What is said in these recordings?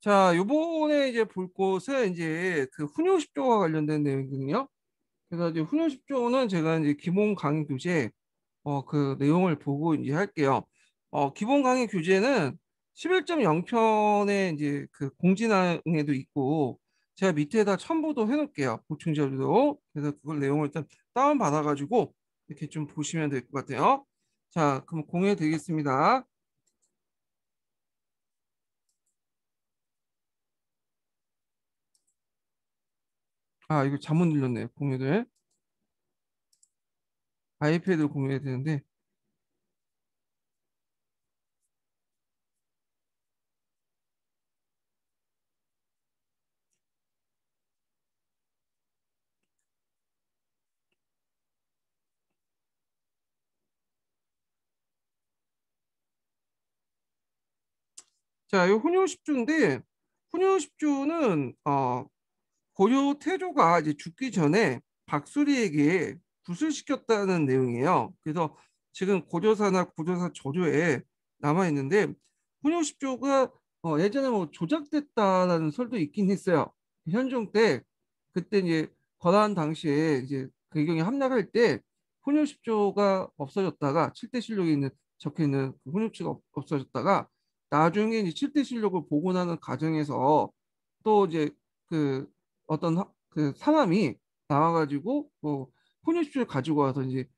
자, 요번에 이제 볼 것은 이제 그 훈요 10조와 관련된 내용이거든요. 그래서 이제 훈요 10조는 제가 이제 기본 강의 교재 그 내용을 보고 이제 할게요. 기본 강의 교재는 11.0편에 이제 그 공지사항에도 있고 제가 밑에다 첨부도 해놓을게요. 보충 자료도. 그래서 그걸 내용을 일단 다운 받아가지고 이렇게 좀 보시면 될 것 같아요. 자, 그럼 공유해 드리겠습니다. 아, 이거 잘못 눌렀네요. 공유를. 아이패드 공유해야 되는데. 자, 이 훈요십주인데 훈요십주는 고려 태조가 이제 죽기 전에 박수리에게 굿을 시켰다는 내용이에요. 그래서 지금 고려사나 고려사 저조에 남아 있는데 훈요십조가 예전에 뭐 조작됐다라는 설도 있긴 했어요. 현종 때 그때 이제 거란 당시에 이제 배경에 함락할 때 훈요십조가 없어졌다가 칠대실록에 있는 적혀 있는 그 훈요십조가 없어졌다가 나중에 이제 칠대실록을 복원하는 과정에서 또 이제 그 어떤 그 사람이 나와가지고 뭐 혼혈주를 가지고 와서 이제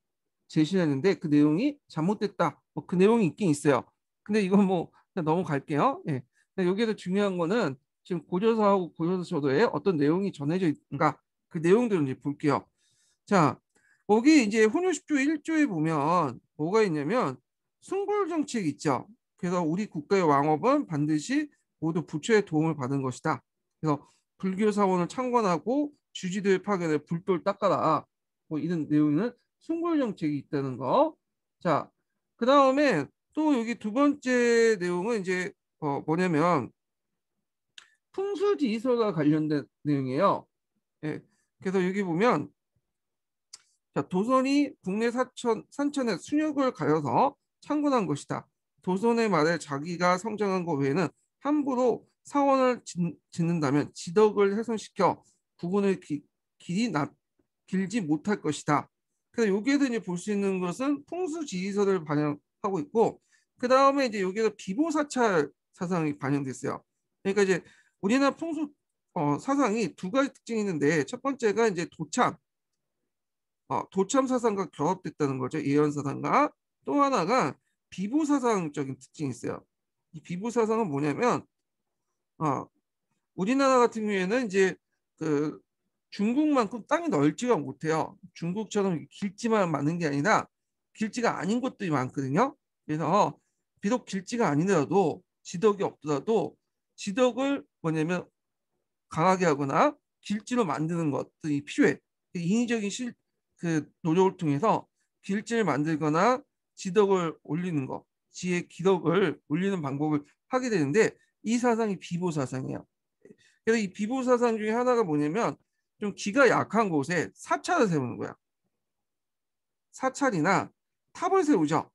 제시를 했는데 그 내용이 잘못됐다. 뭐 그 내용이 있긴 있어요. 근데 이건 뭐 그냥 넘어갈게요. 예. 근데 여기에서 중요한 거는 지금 고조사하고 고조서조도에 어떤 내용이 전해져 있는가 그 내용들을 이제 볼게요. 자, 거기 이제 혼유십조 1조에 보면 뭐가 있냐면 숭불 정책 있죠. 그래서 우리 국가의 왕업은 반드시 모두 부처의 도움을 받은 것이다. 그래서 불교 사원을 창건하고 주지도의 파견에 불도를 닦아라. 뭐 이런 내용은 숭불 정책이 있다는 거. 자, 그 다음에 또 여기 두 번째 내용은 이제 뭐냐면 풍수지휘설과 관련된 내용이에요. 예. 그래서 여기 보면 자, 도선이 국내 산천에 순역을 가려서 창건한 것이다. 도선의 말에 자기가 성장한 것 외에는 함부로 사원을 짓는다면 지덕을 훼손시켜 부분의 길지 못할 것이다. 그래서 여기에서 이제 볼 수 있는 것은 풍수지휘서를 반영하고 있고, 그 다음에 이제 여기에서 비보사찰 사상이 반영됐어요. 그러니까 이제 우리나라 풍수 사상이 두 가지 특징이 있는데 첫 번째가 이제 도참 사상과 결합됐다는 거죠. 예언 사상과 또 하나가 비보 사상적인 특징이 있어요. 이 비보 사상은 뭐냐면 어, 우리나라 같은 경우에는 이제 그 중국만큼 땅이 넓지가 못해요. 중국처럼 길지만 많은 게 아니라 길지가 아닌 것들이 많거든요. 그래서 비록 길지가 아니더라도 지덕이 없더라도 지덕을 뭐냐면 강하게 하거나 길지로 만드는 것들이 필요해. 인위적인 그 노력을 통해서 길지를 만들거나 지덕을 올리는 것, 지의 기덕을 올리는 방법을 하게 되는데 이 사상이 비보 사상이에요. 그래서 이 비보 사상 중에 하나가 뭐냐면 좀 기가 약한 곳에 사찰을 세우는 거야. 사찰이나 탑을 세우죠.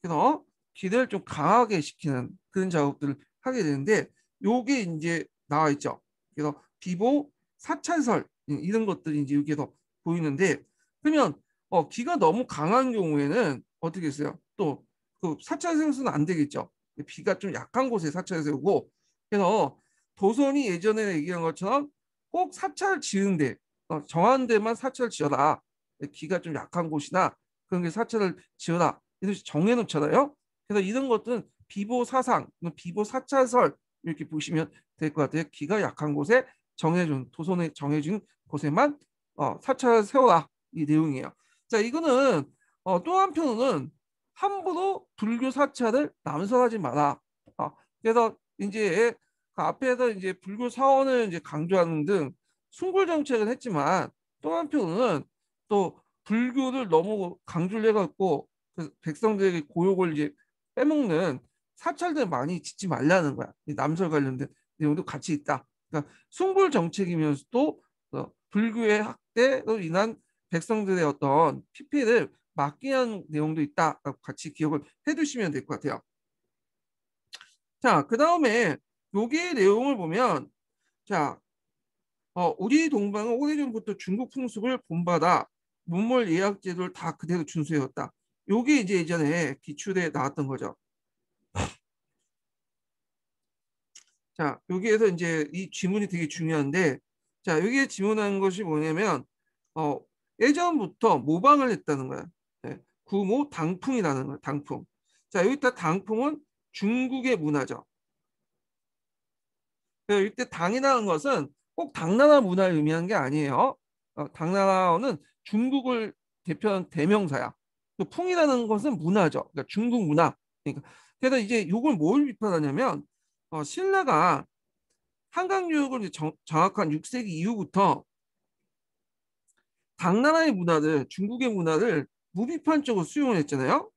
그래서 기를 좀 강하게 시키는 그런 작업들을 하게 되는데 요게 이제 나와 있죠. 그래서 비보, 사찰설 이런 것들이 이제 여기에서 보이는데 그러면 기가 너무 강한 경우에는 어떻게 했어요? 또 그 사찰 세우서는 안 되겠죠. 비가 좀 약한 곳에 사찰 세우고 그래서 도선이 예전에 얘기한 것처럼 꼭 사찰 지은데 정한 데만 사찰 지어라. 기가 좀 약한 곳이나 그런 게 사찰을 지어라. 이렇게 정해놓잖아요. 그래서 이런 것들은 비보 사상, 비보 사찰설 이렇게 보시면 될 것 같아요. 기가 약한 곳에 정해준 도선에 정해준 곳에만 사찰을 세워라 이 내용이에요. 자, 이거는 또 한편으로는 함부로 불교 사찰을 남설하지 마라. 그래서 이제 그 앞에서 이제 불교 사원을 이제 강조하는 등 숭불 정책을 했지만 또 한편으로는 또 불교를 너무 강조를 해갖고 그 백성들에게 고욕을 이제 빼먹는 사찰들 많이 짓지 말라는 거야. 이 남설 관련된 내용도 같이 있다. 그러니까 숭불 정책이면서도 불교의 학대로 인한 백성들의 어떤 피해를 막기 위한 내용도 있다라고 같이 기억을 해두시면 될 것 같아요. 자, 그 다음에 여기의 내용을 보면 자, 우리 동방은 오래전부터 중국 풍습을 본받아 문물 예약 제도를 다 그대로 준수해왔다. 요게 이제 예전에 기출에 나왔던 거죠. 자, 여기에서 이제 이 지문이 되게 중요한데, 자, 여기에 지문한 것이 뭐냐면, 어, 예전부터 모방을 했다는 거야. 네, 구모 당풍이라는 거야, 당풍. 자, 여기다 당풍은 중국의 문화죠. 그래서 이때 당이라는 것은 꼭 당나라 문화를 의미하는 게 아니에요. 당나라어는 중국을 대표하는 대명사야. 또 풍이라는 것은 문화죠. 그러니까 중국 문화. 그러니까 그래서 이제 이걸 뭘 비판하냐면 신라가 한강 유역을 이제 장악한 6세기 이후부터 당나라의 문화를 중국의 문화를 무비판적으로 수용을 했잖아요.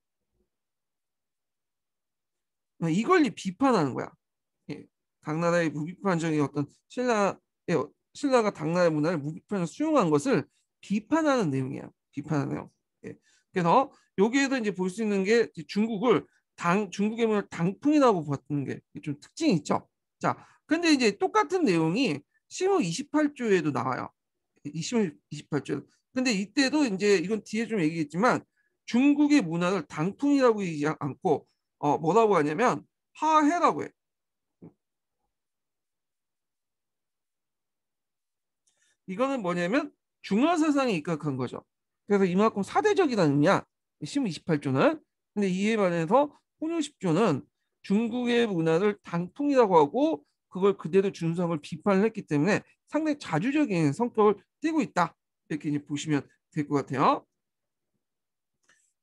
이걸 비판하는 거야. 예. 당나라의 무비판적인 어떤 신라가 당나라의 문화를 무비판적으로 수용한 것을 비판하는 내용이야. 비판하는 내용. 예. 그래서 여기에도 이제 볼 수 있는 게 중국을 중국의 문화를 당풍이라고 봤던 게 좀 특징이 있죠. 자, 근데 이제 똑같은 내용이 시무 28조에도 나와요. 시무 28조. 근데 이때도 이제 이건 뒤에 좀 얘기했지만 중국의 문화를 당풍이라고 얘기하지 않고 뭐라고 하냐면 하해라고 해. 이거는 뭐냐면 중화 사상에 입각한 거죠. 그래서 이만큼 사대적이라는 의미야. 시무 28조는. 근데 이에 반해서 혼유 10조는 중국의 문화를 당풍이라고 하고 그걸 그대로 준수함을 비판을 했기 때문에 상당히 자주적인 성격을 띠고 있다. 이렇게 이제 보시면 될 것 같아요.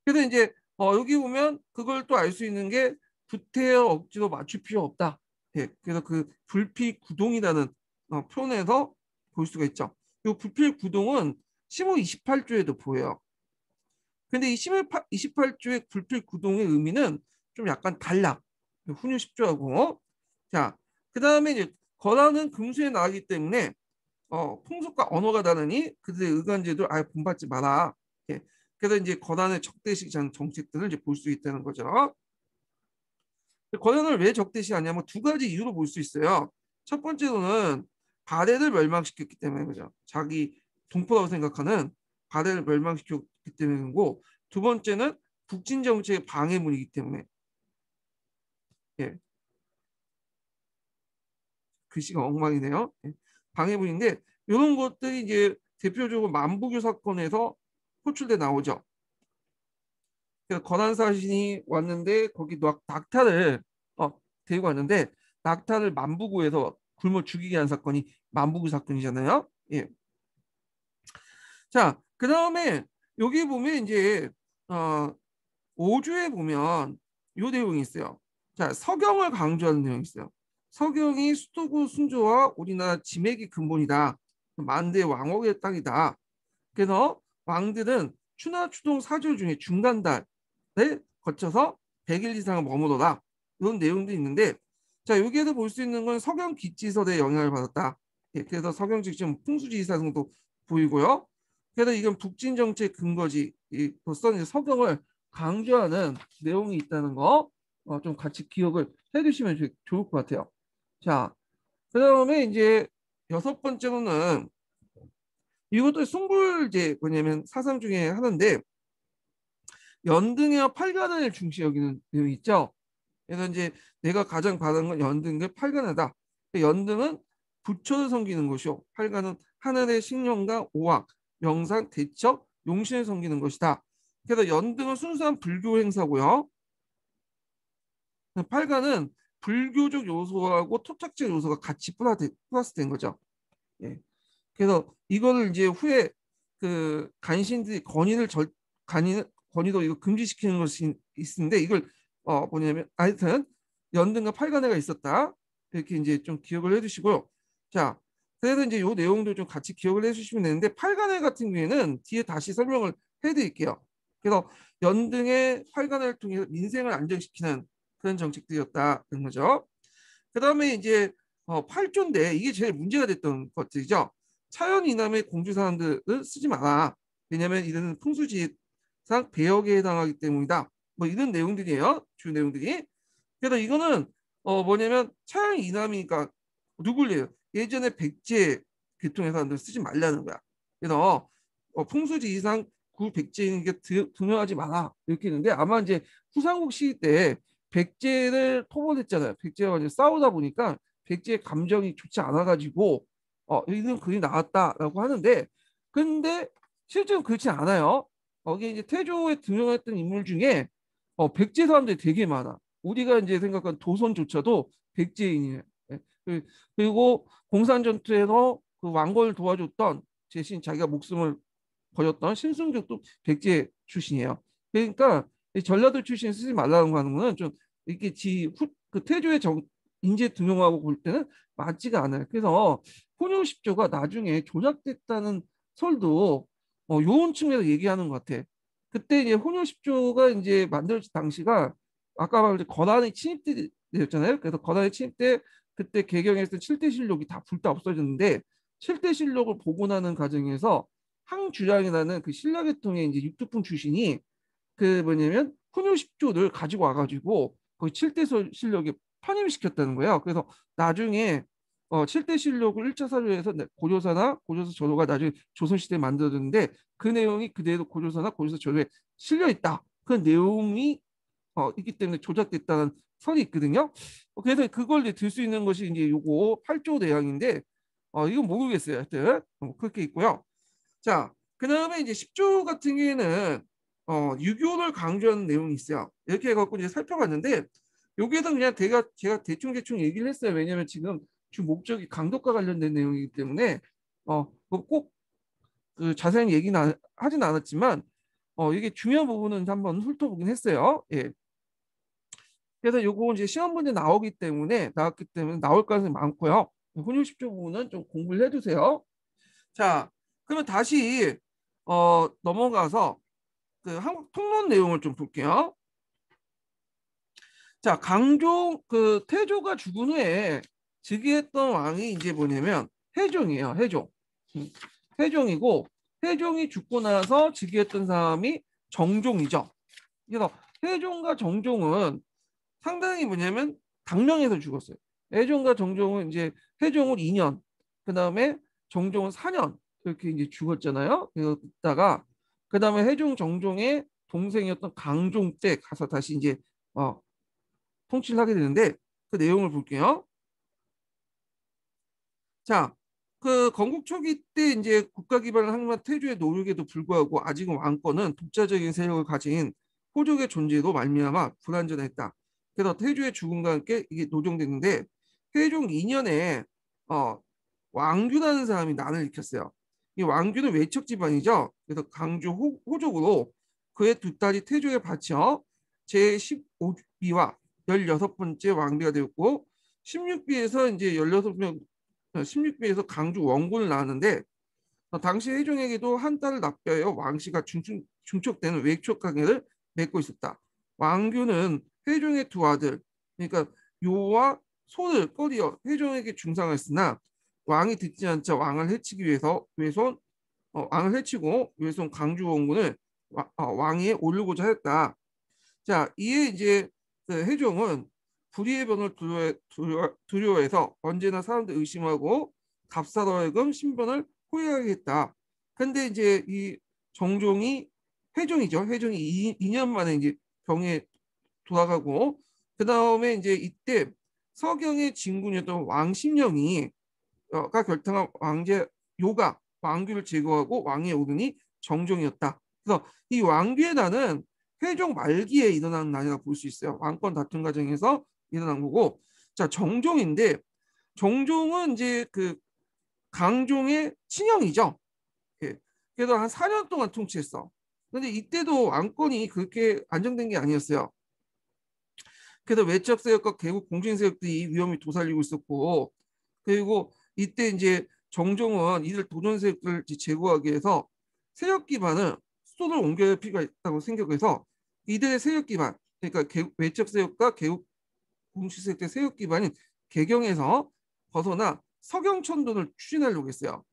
그래서 이제 여기 보면 그걸 또 알 수 있는 게 구태여 억지로 맞출 필요 없다. 예, 그래서 그 불필구동이라는 표현에서 볼 수가 있죠. 이 불필구동은 시무 28조에도 보여요. 근데 이 시무 28조의 불필구동의 의미는 좀 약간 달라. 훈유 10조하고. 자, 그 다음에 이제 거란은 금수에 나가기 때문에 풍속과 언어가 다르니 그들의 의관제도 아예 본받지 마라. 예. 그래서 이제 거란의 적대시 정책들을 이제 볼 수 있다는 거죠. 거란을 왜 적대시하냐면 두 가지 이유로 볼 수 있어요. 첫 번째로는 바레를 멸망시켰기 때문에 그죠. 자기 동포라고 생각하는 바레를 멸망시켰기 때문이고 두 번째는 북진 정책의 방해문이기 때문에 예. 글씨가 엉망이네요. 예. 방해문인데 이런 것들이 이제 대표적으로 만부교 사건에서 호출돼 나오죠. 그래서 권한사신이 왔는데 거기 낙타를 데리고 왔는데 낙타를 만부구에서 굶어 죽이게 한 사건이 만부구 사건이잖아요. 예. 자, 그 다음에 여기 보면 이제 어, 5조에 보면 요 내용이 있어요. 자, 서경을 강조하는 내용이 있어요. 서경이 수도구 순조와 우리나라 지맥이 근본이다. 만대 왕옥의 땅이다. 그래서 왕들은 추나 추동 사조 중에 중간달에 거쳐서 100일 이상을 머무르라. 이런 내용도 있는데 자 여기에서 볼 수 있는 건 서경 기지설의 영향을 받았다. 예, 그래서 서경 직전 풍수지리사성도 보이고요. 그래서 이건 북진 정책 근거지로서 서경을 강조하는 내용이 있다는 거 좀 같이 기억을 해두시면 좋을 것 같아요. 자, 그 다음에 이제 여섯 번째로는 이것도 숭불제 뭐냐면 사상 중에 하나인데 연등의 팔관을 중시 여기는 내용이 있죠. 그래서 이제 내가 가장 바라는 건 연등의 팔관하다. 연등은 부처를 섬기는 것이요. 팔관은 하늘의 식령과 오악, 명상, 대척, 용신을 섬기는 것이다. 그래서 연등은 순수한 불교 행사고요. 팔관은 불교적 요소하고 토착적 요소가 같이 플러스된 거죠. 예. 그래서 이거를 이제 후에 그 간신들이 건의도 이거 금지시키는 것이 있는데 이걸 뭐냐면 하여튼 연등과 팔간회가 있었다 이렇게 이제 좀 기억을 해주시고요. 자, 그래서 이제 요 내용도 좀 같이 기억을 해주시면 되는데 팔간회 같은 경우에는 뒤에 다시 설명을 해드릴게요. 그래서 연등의 팔간회를 통해서 민생을 안정시키는 그런 정책들이었다는 거죠. 그 다음에 이제 8조인데 이게 제일 문제가 됐던 것들이죠. 차연 이남의 공주 사람들은 쓰지 마라. 왜냐하면 이런 풍수지상 배역에 해당하기 때문이다. 뭐 이런 내용들이에요. 주요 내용들이. 그래서 이거는 뭐냐면 차양 이남이니까 누굴래요? 예전에 백제 계통의 사람들 쓰지 말라는 거야. 그래서 풍수지 이상 구 백제에게 등용하지 마라 이렇게 했는데 아마 이제 후삼국 시기 때 백제를 토벌했잖아요. 백제와 이제 싸우다 보니까 백제의 감정이 좋지 않아가지고 이런 글이 나왔다라고 하는데 근데 실제로 그렇지 않아요. 거기 이제 태조에 등용했던 인물 중에 백제 사람들이 되게 많아. 우리가 이제 생각한 도선조차도 백제인이에요. 예. 그리고 공산전투에서 그 왕건을 도와줬던 대신 자기가 목숨을 버렸던 신승족도 백제 출신이에요. 그러니까 전라도 출신 쓰지 말라는 거 하는 거는 좀 이렇게 그 태조의 인재 등용하고 볼 때는 맞지가 않아요. 그래서 혼효십조가 나중에 조작됐다는 설도 요런 측면에서 얘기하는 것 같아. 그때 이제 혼효십조가 이제 만들어진 당시가 아까 말한 거란의 침입 때였잖아요. 그래서 거란의 침입 때 그때 개경했던 칠대실록이 다 불타 없어졌는데 칠대실록을 복원하는 과정에서 항주량이라는 그 신라계통의 이제 육두품 출신이 그 뭐냐면 훈유십조를 가지고 와가지고 거기 칠대실록에 편입시켰다는 거예요. 그래서 나중에 칠대실록을 1차 사료에서 고조사나 고조서 저도가 나중에 조선시대에 만들어졌는데 그 내용이 그대로 고조사나 고조서 저도에 실려 있다. 그 내용이 있기 때문에 조작됐다는 설이 있거든요. 그래서 그걸 들 수 있는 것이 이제 요거 8조 대항인데 이건 모르겠어요. 하여튼 그렇게 있고요. 자, 그다음에 이제 10조 같은 경우에는 유교를 강조하는 내용이 있어요. 이렇게 해갖고 이제 살펴봤는데 여기에서 그냥 제가 대충 얘기를 했어요. 왜냐하면 지금 주 목적이 강독과 관련된 내용이기 때문에 꼭그 자세한 얘기는 하진 않았지만 이게 중요한 부분은 한번 훑어보긴 했어요. 예. 그래서 요거 이제 시험 문제 나왔기 때문에 나올 가능성이 많고요. 혼율 10조 부분은 좀 공부를 해주세요. 자, 그러면 다시 넘어가서 그 한국 통론 내용을 좀 볼게요. 자, 강종 그 태조가 죽은 후에 즉위했던 왕이 이제 뭐냐면 해종이에요. 해종. 음, 해종이고 해종이 죽고 나서 즉위했던 사람이 정종이죠. 그래서 해종과 정종은 상당히 뭐냐면 당명에서 죽었어요. 해종과 정종은 이제 해종은 2년, 그 다음에 정종은 4년 이렇게 이제 죽었잖아요. 그러다가 그 다음에 해종 정종의 동생이었던 강종 때 가서 다시 이제 통치를 하게 되는데 그 내용을 볼게요. 자, 그 건국 초기 때 이제 국가 기반을 항만 태조의 노력에도 불구하고 아직은 왕권은 독자적인 세력을 가진 호족의 존재로 말미암아 불완전했다. 그래서 태조의 죽음과 함께 이게 노정됐는데 태종 2년에 어, 왕규라는 사람이 난을 일으켰어요. 이 왕규는 외척 집안이죠. 그래서 강주 호족으로 그의 두 딸이 태조에 바쳐 제15비와 16번째 왕비가 되었고 16비에서 이제 16명 16비에서 강주 원군을 낳았는데 당시 해종에게도 한 딸을 납벼여 왕씨가 중촉되는 외척 관계를 맺고 있었다. 왕규는 해종의 두 아들 그러니까 요와 소를 꺼리어 해종에게 중상했으나 왕이 듣지 않자 왕을 해치기 위해서 왕을 해치고 외손 강주 원군을 왕위에 오르고자 했다. 자, 이에 이제 그 해종은 불의의 변을 두려워해서 언제나 사람들 의심하고 답사로 하여금 신변을 호위하게 했다. 근데 이제 이 정종이 해종이죠. 해종이 2년 만에 이제 병에 돌아가고 그 다음에 이제 이때 서경의 진군이었던 왕심령이 가 결정한 왕제 요가 왕규를 제거하고 왕위에 오르니 정종이었다. 그래서 이 왕규의 난은 회종 말기에 일어난 난이라고 볼 수 있어요. 왕권 다툼 과정에서 일어난 거고, 자 정종인데 정종은 이제 그 강종의 친형이죠. 예. 그래도 한 4년 동안 통치했어. 근데 이때도 왕권이 그렇게 안정된 게 아니었어요. 그래서 외척 세력과 개국 공신 세력들이 위험이 도사리고 있었고, 그리고 이때 이제 정종은 이들 도전 세력들을 제거하기 위해서 세력 기반을 수도를 옮겨야 필요가 있다고 생각해서 이들의 세력 기반, 그러니까 외척 세력과 개국 공식 세력의 세력 기반인 개경에서 벗어나 서경천도를 추진하려고 했어요.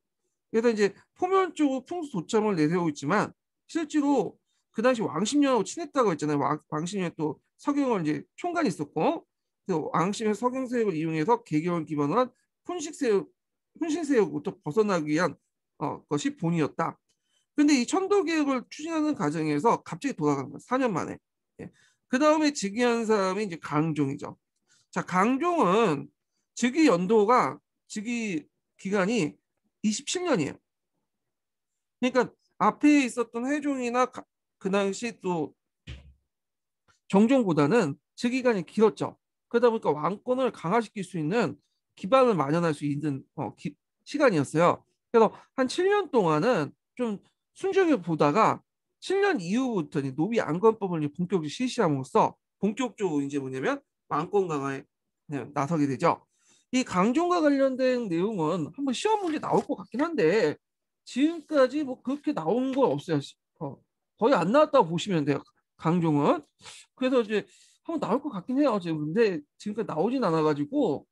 그래서 이제 표면적으로 풍수 도참을 내세우고 있지만 실제로 그 당시 왕십년하고 친했다고 했잖아요. 왕십년에 또 서경을 이제 총괄이 있었고 그 왕심의 서경세력을 이용해서 개경을 기반한 훈식세력, 훈신세력부터 벗어나기 위한 것이 본이었다. 근데 이 천도개혁을 추진하는 과정에서 갑자기 돌아간 거예요. 4년 만에. 예. 그 다음에 즉위한 사람이 이제 강종이죠. 자, 강종은 즉위 기간이 27년이에요. 그러니까 앞에 있었던 회종이나 그 당시 또 정종보다는 즉위기간이 길었죠. 그러다 보니까 왕권을 강화시킬 수 있는 기반을 마련할 수 있는 시간이었어요. 그래서 한 7년 동안은 좀 순조롭게 보다가 7년 이후부터 노비 안건법을 본격적으로 실시함으로써 본격적으로 이제 뭐냐면 왕권 강화에 나서게 되죠. 이 강종과 관련된 내용은 한번 시험 문제 나올 것 같긴 한데 지금까지 뭐 그렇게 나온 거 없어요. 거의 안 나왔다고 보시면 돼요. 강종은. 그래서 이제 한번 나올 것 같긴 해요. 지금 근데 지금까지 나오진 않아가지고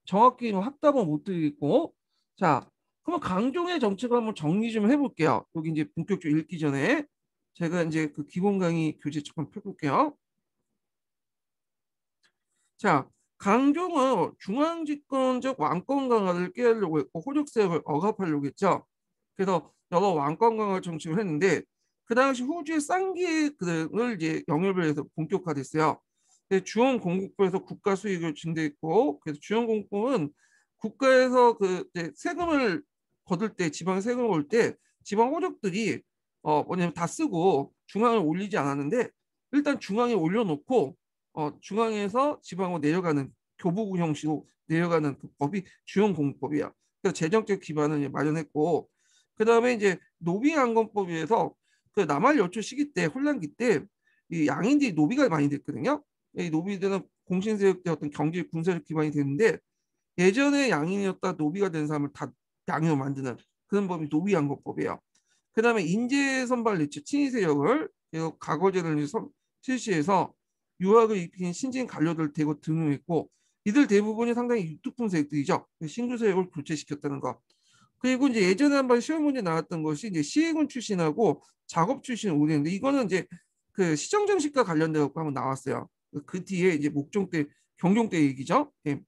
정확히 확답은 못 드리겠고. 자, 그러면 강종의 정책을 한번 정리 좀 해볼게요. 여기 이제 본격적으로 읽기 전에 제가 이제 그 기본 강의 교재 잠깐 펴볼게요. 자, 강종은 중앙집권적 왕권 강화를 꾀하려고 했고 호족세력을 억압하려고 했죠. 그래서 여러 왕권 강화 정책을 했는데 그 당시 호주의 쌍기 등을 이제 영입을 해서 본격화됐어요. 중원공급부에서 국가 수익을 증대했고 그래서 중원공급은 국가에서 그 이제 세금을 거둘 때 지방 세금을 올 때 지방 호족들이 뭐냐면 다 쓰고 중앙에 올리지 않았는데 일단 중앙에 올려놓고 중앙에서 지방으로 내려가는 교부구 형식으로 내려가는 그 법이 중원공급법이야. 그래서 재정적 기반을 마련했고 그 다음에 이제 노비안건법에서 그 남할 여초 시기 때 혼란기 때 이 양인들이 노비가 많이 됐거든요. 이 노비들은 공신세력 때 어떤 경제 군사적 기반이 됐는데 예전에 양인이었다 노비가 된 사람을 다 양으로 만드는 그런 법이 노비안건법이에요. 그 다음에 인재 선발 내치 친위 세력을 과거제를 실시해서 유학을 입힌 신진 관료들 대거 등용했고 이들 대부분이 상당히 유투품 세력들이죠. 신규 세력을 교체시켰다는 거. 그리고 이제 예전에 한번 시험 문제 나왔던 것이 이제 시해군 출신하고 작업 출신 오대인데 이거는 이제 그 시정 정식과 관련돼 갖고 한번 나왔어요. 그 뒤에 이제 목종 때 경종 때 얘기죠. 예.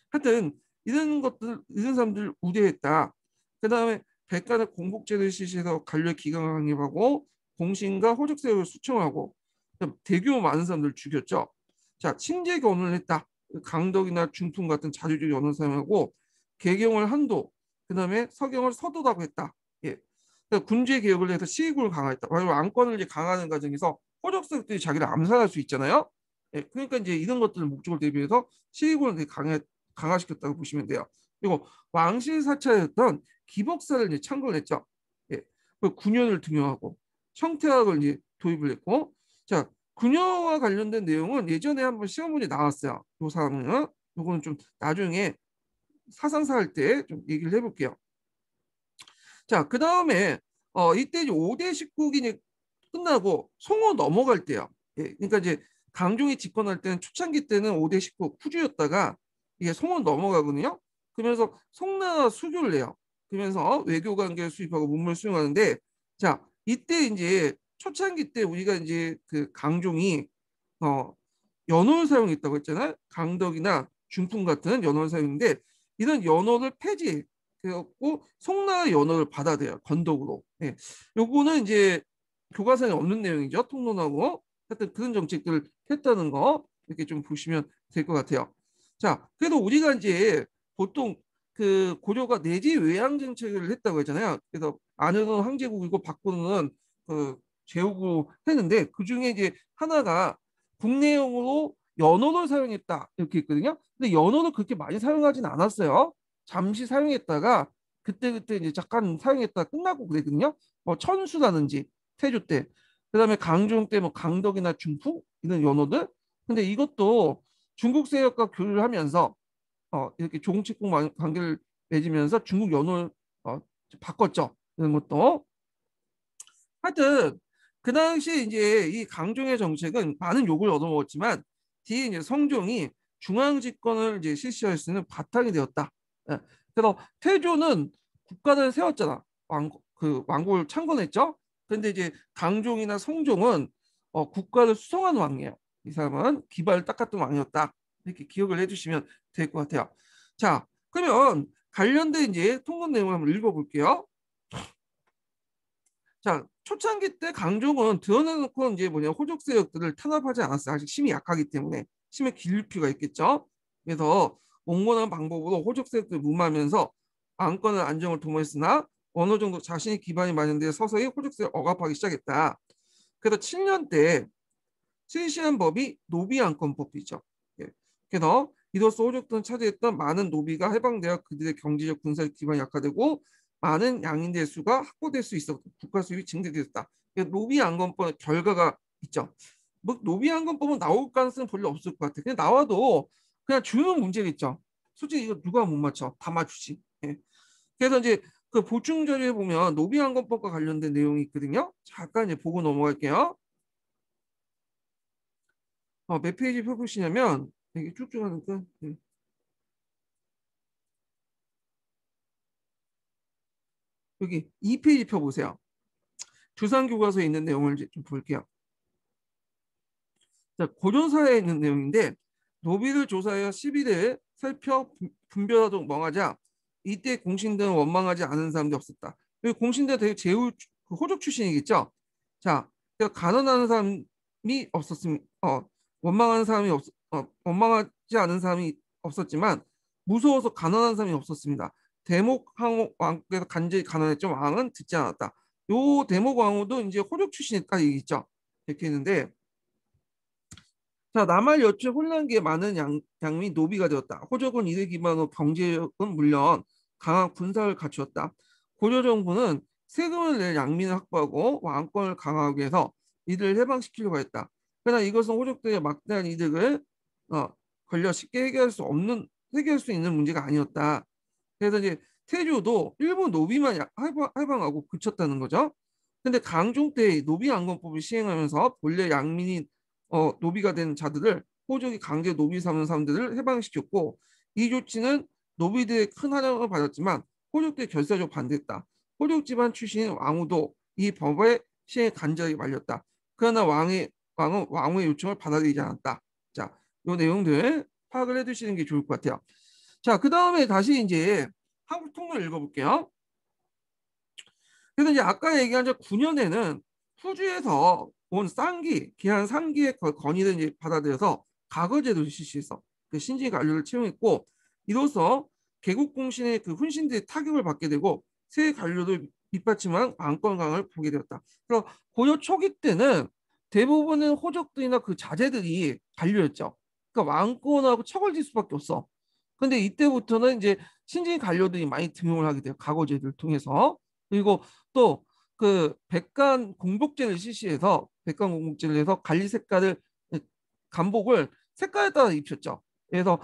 하여튼 이런 사람들 우대했다. 그다음에 백간의 공복제를 실시해서 관료의 기강 확립하고 공신과 호적세력을 수청하고 대규모 많은 사람들 죽였죠. 자, 친제 견혼을 했다. 강덕이나 중풍 같은 자주적 연혼 사용하고 개경을 한도, 그다음에 서경을 서도라고 했다. 예. 그러니까 군주의 개혁을 해서 시위군을 강화했다. 왕권을 이제 강화하는 과정에서 호적세력들이 자기를 암살할 수 있잖아요. 예. 그러니까 이제 이런 것들을 목적을 대비해서 시위군을 강화시켰다고 보시면 돼요. 그리고 왕실 사찰이었던 기복사를 이제 창건을 했죠. 예. 그 군연을 등용하고 청태학을 이제 도입을 했고, 자, 군여와 관련된 내용은 예전에 한번 시험 문제 나왔어요. 요 사항은 요거는 좀 나중에 사상사 할 때 좀 얘기를 해볼게요. 자, 그 다음에 이때 이제 5대 19기 끝나고 송호 넘어갈 때요. 예, 그러니까 이제 강종이 집권할 때는 초창기 때는 5대 19 쿠주였다가 이게 송호 넘어가거든요. 그러면서 송나라 수교를 해요. 그러면서 외교 관계를 수입하고 문물 수용하는데 자, 이때 이제 초창기 때 우리가 이제 그 강종이 어, 연호를 사용했다고 했잖아요. 강덕이나 중풍 같은 연호를 사용했는데 이런 연호를 폐지해갖고 송나라 연호를 받아들여요. 건덕으로. 예. 요거는 이제 교과서에 없는 내용이죠. 통론하고 하여튼 그런 정책들을 했다는 거 이렇게 좀 보시면 될 것 같아요. 자, 그래도 우리가 이제 보통 그 고려가 내지 외양 정책을 했다고 했잖아요. 그래서 안에는 황제국이고 밖으로는 그 제국으로 했는데 그 중에 이제 하나가 국내용으로 연어를 사용했다 이렇게 있거든요. 근데 연어는 그렇게 많이 사용하진 않았어요. 잠시 사용했다가 그때 이제 잠깐 사용했다가 끝나고 그랬거든요. 뭐 천수라든지 태조 때, 그다음에 강종 때 뭐 강덕이나 중풍 이런 연어들. 근데 이것도 중국 세력과 교류를 하면서 이렇게 조공책국 관계를 맺으면서 중국 연어를 어, 바꿨죠. 이런 것도. 하여튼 그 당시에 이제 이 강종의 정책은 많은 욕을 얻어먹었지만 뒤에 이제 성종이 중앙 집권을 이제 실시할 수 있는 바탕이 되었다. 예. 그래서 태조는 국가를 세웠잖아. 그 왕국을 창건했죠. 근데 이제 강종이나 성종은 국가를 수성한 왕이에요. 이 사람은 기발을 닦았던 왕이었다. 이렇게 기억을 해주시면 될 것 같아요. 자, 그러면 관련된 이제 통론 내용을 한번 읽어볼게요. 자, 초창기 때 강종은 드러내놓고 이제 호족 세력들을 탄압하지 않았어요. 아직 힘이 약하기 때문에 힘의 기를 필요가 있겠죠. 그래서 온건한 방법으로 호족 세력들을 무마하면서 안건의 안정을 도모했으나 어느 정도 자신의 기반이 마련돼 서서히 호족 세력을 억압하기 시작했다. 그래서 7년 때 실시한 법이 노비 안건법이죠. 예. 그래서 이로써 호족들은 차지했던 많은 노비가 해방되어 그들의 경제적 군사적 기반이 약화되고 많은 양인의 수가 확보될 수 있어 국가 수입이 증대되었다. 노비 안건법 결과가 있죠. 뭐 노비 안건법은 나올 가능성은 별로 없을 것 같아. 그냥 나와도 그냥 주는 문제겠죠. 솔직히 이거 누가 못 맞춰? 다 맞추지. 예. 그래서 이제 그 보충 자료에 보면 노비 안건법과 관련된 내용이 있거든요. 잠깐 이제 보고 넘어갈게요. 몇 페이지 펴보시냐면 이게 쭉쭉 하니까 여기 2페이지 펴보세요. 주상교과서에 있는 내용을 이제 좀 볼게요. 자, 고전사에 있는 내용인데 노비를 조사하여 10일에 살펴 분별하도록 멍하자 이때 공신들은 원망하지 않은 사람들이 없었다. 여기 공신들 되게 제후 호족 출신이겠죠. 자, 가난한 사람이 없었습니다. 원망하는 사람이 원망하지 않은 사람이 없었지만 무서워서 가난한 사람이 없었습니다. 대목 왕께서 간절히 가난했죠. 왕은 듣지 않았다. 요 대목 왕후도 이제 호족 출신이다 얘기죠. 이렇게 있는데 자, 남할 여초에 혼란기에 많은 양미 노비가 되었다. 호족은 이를 기반으로 경제력은 물론 강한 군사를 갖추었다. 고려 정부는 세금을 낼 양민을 확보하고 왕권을 강화하기 위해서 이들을 해방시키려고 했다. 그러나 이것은 호족들의 막대한 이득을 어, 걸려 쉽게 해결할 수 있는 문제가 아니었다. 그래서 이제 태조도 일본 노비만 해방하고 그쳤다는 거죠. 근데 강종 때 노비 안건법을 시행하면서 본래 양민이 노비가 된 자들을 호족이 강제 노비 삼은 사람들을 해방시켰고 이 조치는 노비들의 큰 환영을 받았지만 호족들이 결사적으로 반대했다. 호족 집안 출신인 왕후도 이 법의 시행에 간절히 말렸다. 그러나 왕은 왕후의 요청을 받아들이지 않았다. 자, 이 내용들 파악을 해두시는 게 좋을 것 같아요. 자, 그 다음에 다시 이제 한국 통을 읽어볼게요. 그래서 이제 아까 얘기한 9년에는 후주에서 온 쌍기, 귀한 상기의 건의를 이제 받아들여서 가거제도를 실시해서 그 신진 관료를 채용했고 이로써 개국공신의 그 훈신들이 타격을 받게 되고 새 관료도 밑받침한 왕권 강을 보게 되었다. 그래서 고려 초기 때는 대부분은 호족들이나 그 자제들이 관료였죠. 그러니까 왕권하고 척을 질 수밖에 없어. 근데 이때부터는 이제 신진 관료들이 많이 등용을 하게 돼요. 가거제도를 통해서. 그리고 또 그 백간 공복제를 실시해서 백간 공복제를 해서 관리 색깔을 간복을 색깔에 따라 입혔죠. 그래서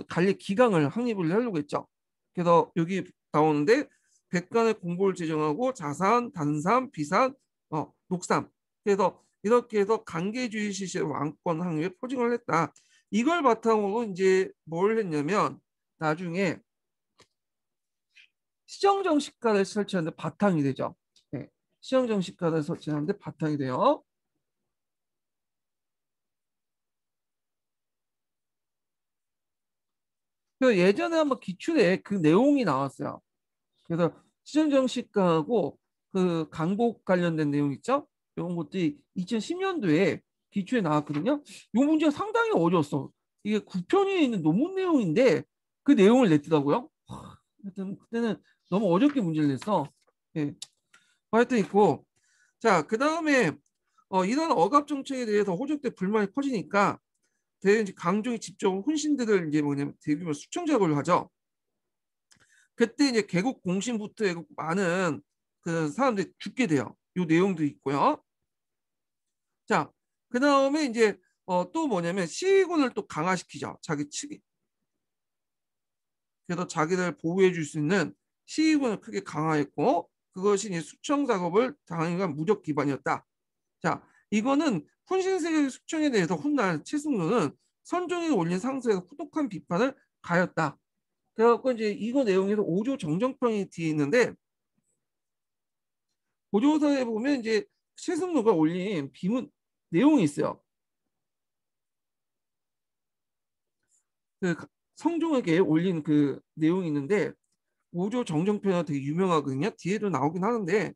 관리 기강을 확립을 하려고 했죠. 그래서 여기 나오는데 백간의 공복을 제정하고 자산, 단산, 비산, 녹삼. 그래서 이렇게 해서 강계주의 실시의 왕권 확립에 포징을 했다. 이걸 바탕으로 이제 뭘 했냐면 나중에 시정정식가를 설치하는데 바탕이 되죠. 네. 시정정식가를 설치하는데 바탕이 돼요. 그 예전에 한번 기출에 그 내용이 나왔어요. 그래서 시정정식가하고 그 강복 관련된 내용 있죠? 이런 것들이 2010년도에 기출에 나왔거든요. 이 문제가 상당히 어려웠어. 이게 9편이 있는 논문 내용인데 그 내용을 냈더라고요. 하여튼 그때는 너무 어렵게 문제를 냈어. 예. 하여튼 있고 자, 그 다음에 이런 억압 정책에 대해서 호족대 불만이 커지니까 이제 강종이 직접 훈신들을 이제 뭐냐면 대규모 수청 작업을 하죠. 그때 이제 개국 공신부터 해고 많은 그 사람들이 죽게 돼요. 요 내용도 있고요. 자, 그 다음에 이제 또 뭐냐면 시위군을 또 강화시키죠. 자기 측이. 그래서 자기를 보호해 줄 수 있는 시위군을 크게 강화했고 그것이 이제 수청 작업을 당한 무력 기반이었다. 자, 이거는 훈신세력의 숙청에 대해서 훗날 최승로는 선종이 올린 상소에서 후독한 비판을 가했다. 그래갖고 이제 이거 내용에서 5조 정정평이 뒤에 있는데 보조서에 보면 이제 최승로가 올린 비문 내용이 있어요. 그 성종에게 올린 그 내용이 있는데 오조 정정편은 되게 유명하거든요. 뒤에도 나오긴 하는데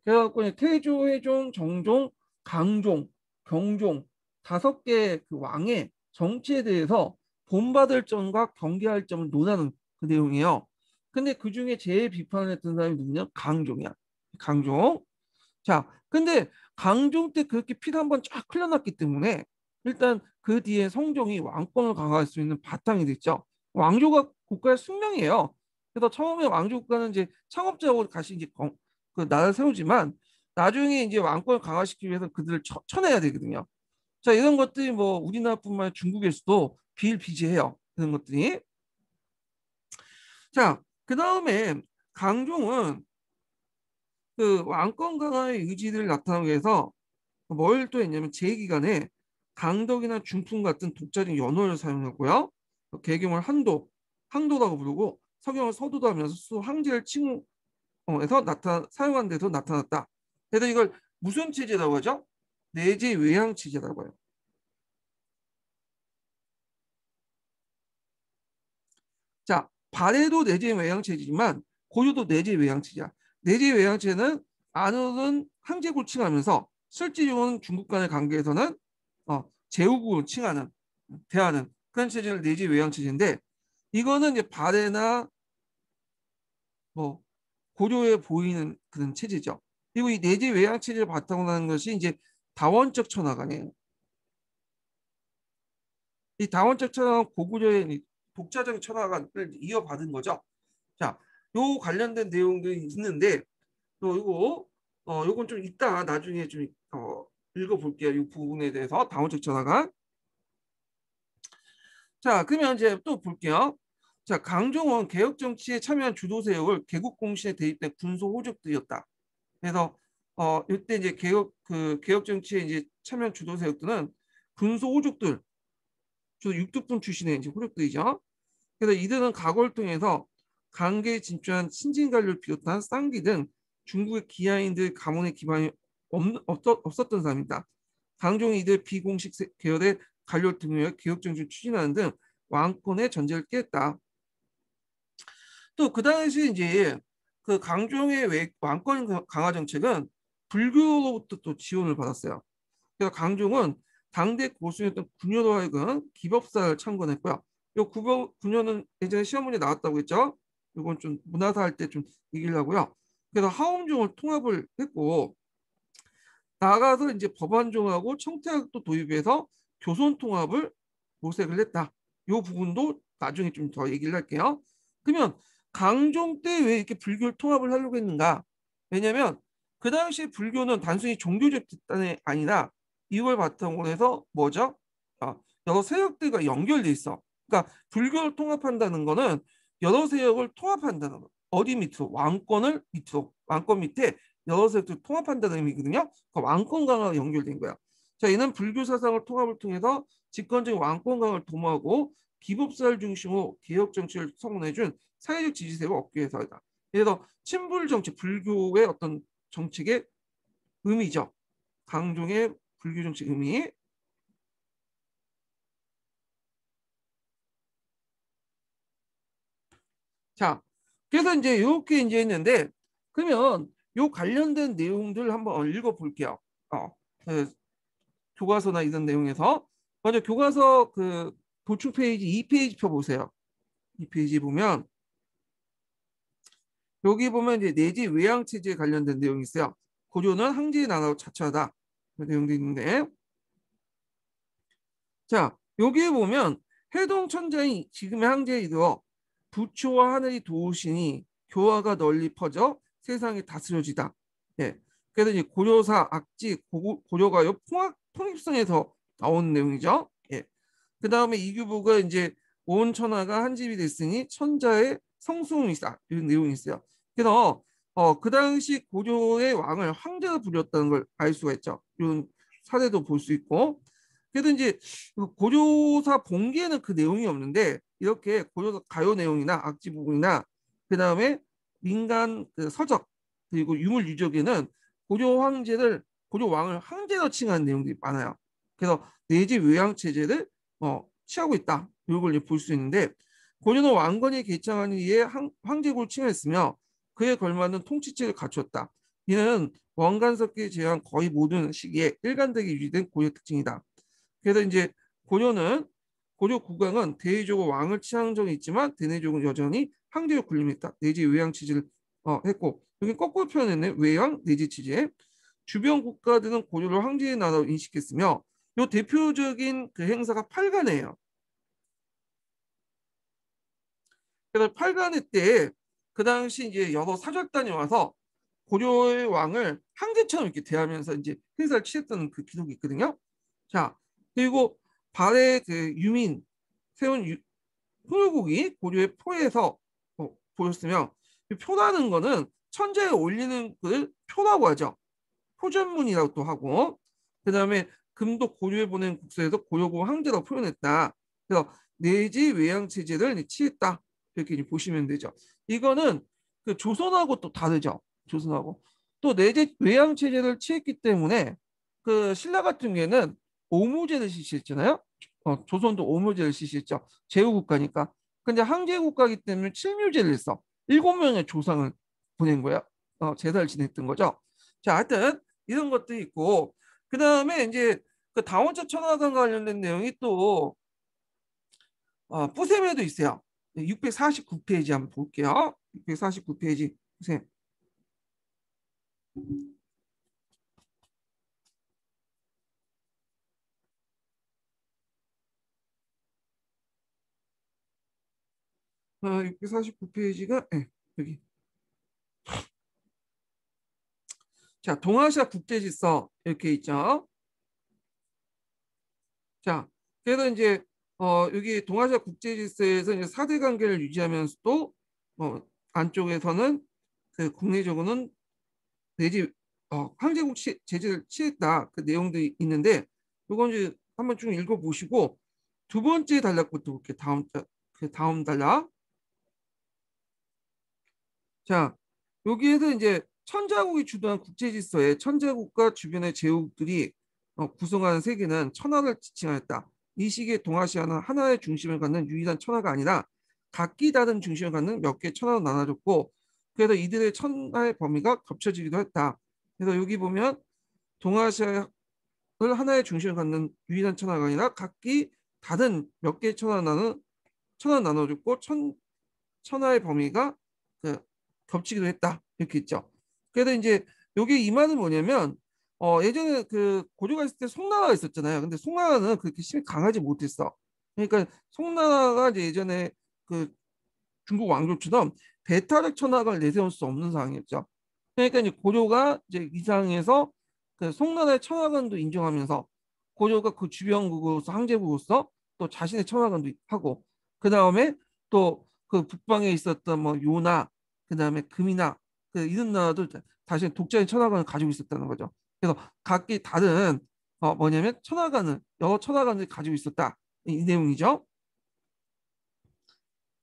그래갖고 이제 태조, 회종, 정종, 강종, 경종 5개 그 왕의 정치에 대해서 본받을 점과 경계할 점을 논하는 그 내용이에요. 근데 그 중에 제일 비판을 했던 사람이 누구냐? 강종이야. 강종. 자, 근데 강종 때 그렇게 피가 한번 쫙 흘러났기 때문에 일단 그 뒤에 성종이 왕권을 강화할 수 있는 바탕이 됐죠. 왕조가 국가의 숙명이에요. 그래서 처음에 왕조 국가는 이제 창업적으로 다시 이제 그 나라를 세우지만 나중에 이제 왕권을 강화시키기 위해서 그들을 쳐내야 되거든요. 자, 이런 것들이 뭐 우리나라뿐만 아니라 중국에서도 비일비재해요. 그런 것들이. 자, 그 다음에 강종은 그 왕권 강화의 의지를 나타나기 위해서 뭘 또 했냐면 제2기간에 강덕이나 중풍 같은 독자적 연호를 사용했고요. 개경을 항도라고 부르고 서경을 서도도 하면서 수 황제를 칭호해서 사용한 데서 나타났다. 그래서 이걸 무슨 체제라고 하죠? 내재 외양 체제라고 해요. 자, 발해도 내재 외양 체제지만 고유도 내재 외양 체제야. 내재 외양 체제는 안으로는 황제국을 칭하면서 실질적으로는 중국 간의 관계에서는 제후국을 칭하는 대하는 그런 체제를 내재 외양 체제인데 이거는 이제 발해나 뭐 고려에 보이는 그런 체제죠. 그리고 이 내재 외양 체제를 바탕으로 하는 것이 이제 다원적 천하관이에요. 이 다원적 천하관 고구려의 독자적 천하관을 이어받은 거죠. 자, 요 관련된 내용들이 있는데 또 요건 좀 이따 나중에 좀 읽어볼게요. 이 부분에 대해서 다원적 천하관. 자, 그러면 이제 또 볼게요. 자, 강종원 개혁 정치에 참여한 주도 세력을 개국 공신에 대입된 군소 호족들이었다. 그래서 이때 이제 개혁 정치에 이제 참여한 주도 세력들은 군소 호족들, 주로 육두분 출신의 이제 호족들이죠. 그래서 이들은 각오를 통해서 강계에 진출한 신진관료를 비롯한 쌍기 등 중국의 기하인들 가문의 기반이 없었던 사람이다. 강종이 이들 비공식 계열의 관료를 등용해 개혁 정치를 추진하는 등 왕권의 전제를 깼다. 또 그 당시 이제 그 강종의 왕권 강화 정책은 불교로부터 또 지원을 받았어요. 그래서 강종은 당대 고수였던 군요로 하여금 기법사를 창건했고요. 이 군요는 예전에 시험 문제 나왔다고 했죠. 이건 좀 문화사 할 때 좀 얘기를 하고요. 그래서 하엄종을 통합을 했고 나아가서 이제 법안종하고 청태학도 도입해서 교손 통합을 모색을 했다. 이 부분도 나중에 좀 더 얘기를 할게요. 그러면 강종 때 왜 이렇게 불교를 통합을 하려고 했는가? 왜냐하면 그 당시 불교는 단순히 종교적 집단이 아니라 이걸 바탕으로 해서 뭐죠? 여러 세력들과 연결돼 있어. 그러니까 불교를 통합한다는 거는 여러 세력을 통합한다는 거. 어디 밑으로? 왕권 밑에 여러 세력들 통합한다는 의미거든요. 그 왕권 강화가 연결된 거야. 자, 이는 불교 사상을 통합을 통해서 집권적인 왕권 강화를 도모하고 기법사를 중심으로 개혁 정치를 성공해준 사회적 지지세를 얻기 위해서다. 그래서 친불 정치, 불교의 어떤 정책의 의미죠. 강종의 불교 정책 의미. 자, 그래서 이제 이렇게 이제 했는데 그러면 요 관련된 내용들 한번 읽어볼게요. 그 교과서나 이런 내용에서 먼저 교과서 그 도출 페이지 2페이지 펴 보세요. 2페이지 보면 여기 보면 이제 내지 외양 체제에 관련된 내용이 있어요. 고려는 항제의 나라로 자처하다. 그 내용도 있는데 자, 여기에 보면 해동천자인 지금의 항제에 이르러 부초와 하늘이 도우시니 교화가 널리 퍼져 세상이 다스려지다. 예. 그래서 이제 고려사 악지 고려가요 통입성에서 나온 내용이죠. 예. 그 다음에 이규보가 이제 온 천하가 한 집이 됐으니 천자의 성수음이 있다. 이런 내용이 있어요. 그래서 그 당시 고려의 왕을 황제가 부렸다는 걸 알 수가 있죠. 이런 사례도 볼 수 있고. 그래도 이제 고려사 본기에는 그 내용이 없는데 이렇게 고려사 가요 내용이나 악지 부분이나 그 다음에 민간 그 서적 그리고 유물 유적에는 고려 왕을 황제로 칭하는 내용들이 많아요. 그래서 내지 외양 체제를 취하고 있다. 이걸 볼 수 있는데 고려는 왕건이 개창한 이에 황제국을 침해했으며 그에 걸맞는 통치체를 갖추었다. 이는 원간섭기에 제한 거의 모든 시기에 일관되게 유지된 고려 특징이다. 그래서 이제 고려는 고려 국왕은 대외적으로 왕을 취한 적이 있지만 대내적으로 여전히 황제의 군림이 있다. 내지 외양 취지를 했고 여기 거꾸로 표현했네. 외양 내지 취지. 주변 국가들은 고려를 황제의 나라로 인식했으며 이 대표적인 그 행사가 팔간회예요. 그래서 팔간회 때 그 당시 이제 여러 사절단이 와서 고려의 왕을 황제처럼 이렇게 대하면서 이제 행사를 취했던 그 기록이 있거든요. 자, 그리고 발해 그 유민 세운 풍요국이 고려의 포에서 보였으며 표라는 거는 천재에 올리는 그 표라고 하죠. 표전문이라고 또 하고 그 다음에 금도 고려에 보낸 국서에서 고려고 황제라고 표현했다. 그래서 내지 외양 체제를 취했다. 이렇게 보시면 되죠. 이거는 그 조선하고 또 다르죠. 조선하고 또 내지 외양 체제를 취했기 때문에 그 신라 같은 경우에는 오무제를 실시했잖아요. 조선도 오무제를 실시했죠. 제후국가니까. 근데 황제국가이기 때문에 칠묘제를 했어. 7명의 조상을 보낸 거야. 제사를 지냈던 거죠. 자, 하여튼 이런 것도 있고 그 다음에 이제 그 다원적 천하관 관련된 내용이 또 뿌셈에도 있어요. 649페이지 한번 볼게요. 649페이지 뿌셈. 어, 649페이지가 여기. 자, 동아시아 국제질서 이렇게 있죠. 자, 그래서 이제 여기 동아시아 국제질서에서 이제 4대 관계를 유지하면서도 안쪽에서는 그 국내적으로는 내지 황제국 제재를 취했다 그 내용들이 있는데 이건 이제 한번 쭉 읽어보시고 두 번째 단락부터 볼게요. 그 다음 단락. 자, 여기에서 이제 천자국이 주도한 국제질서에 천자국과 주변의 제국들이 구성하는 세계는 천하를 지칭하였다. 이 시기에 동아시아는 하나의 중심을 갖는 유일한 천하가 아니라 각기 다른 중심을 갖는 몇 개의 천하로 나눠졌고 그래서 이들의 천하의 범위가 겹쳐지기도 했다. 그래서 여기 보면 동아시아를 하나의 중심을 갖는 유일한 천하가 아니라 각기 다른 몇 개의 천하 나눠졌고 천하의 범위가 그 겹치기도 했다 이렇게 있죠. 그래서 이제 여기 이 말은 뭐냐면 예전에 그 고려가 있을 때 송나라가 있었잖아요. 근데 송나라는 그렇게 힘이 강하지 못했어. 그러니까 송나라가 이제 예전에 그 중국 왕조처럼 배타적 천하를 내세울 수 없는 상황이었죠. 그러니까 이제 고려가 이제 이 상황에서 그 송나라의 천하관도 인정하면서 고려가 그 주변국으로서 항제국으로서 또 자신의 천하관도 하고 그 다음에 또 그 북방에 있었던 뭐 요나 그 다음에 금이나 그 이런 나라도 자신의 독자의 천하관을 가지고 있었다는 거죠. 그래서 각기 다른 뭐냐면 천하관을 여러 천하관을 가지고 있었다 이 내용이죠.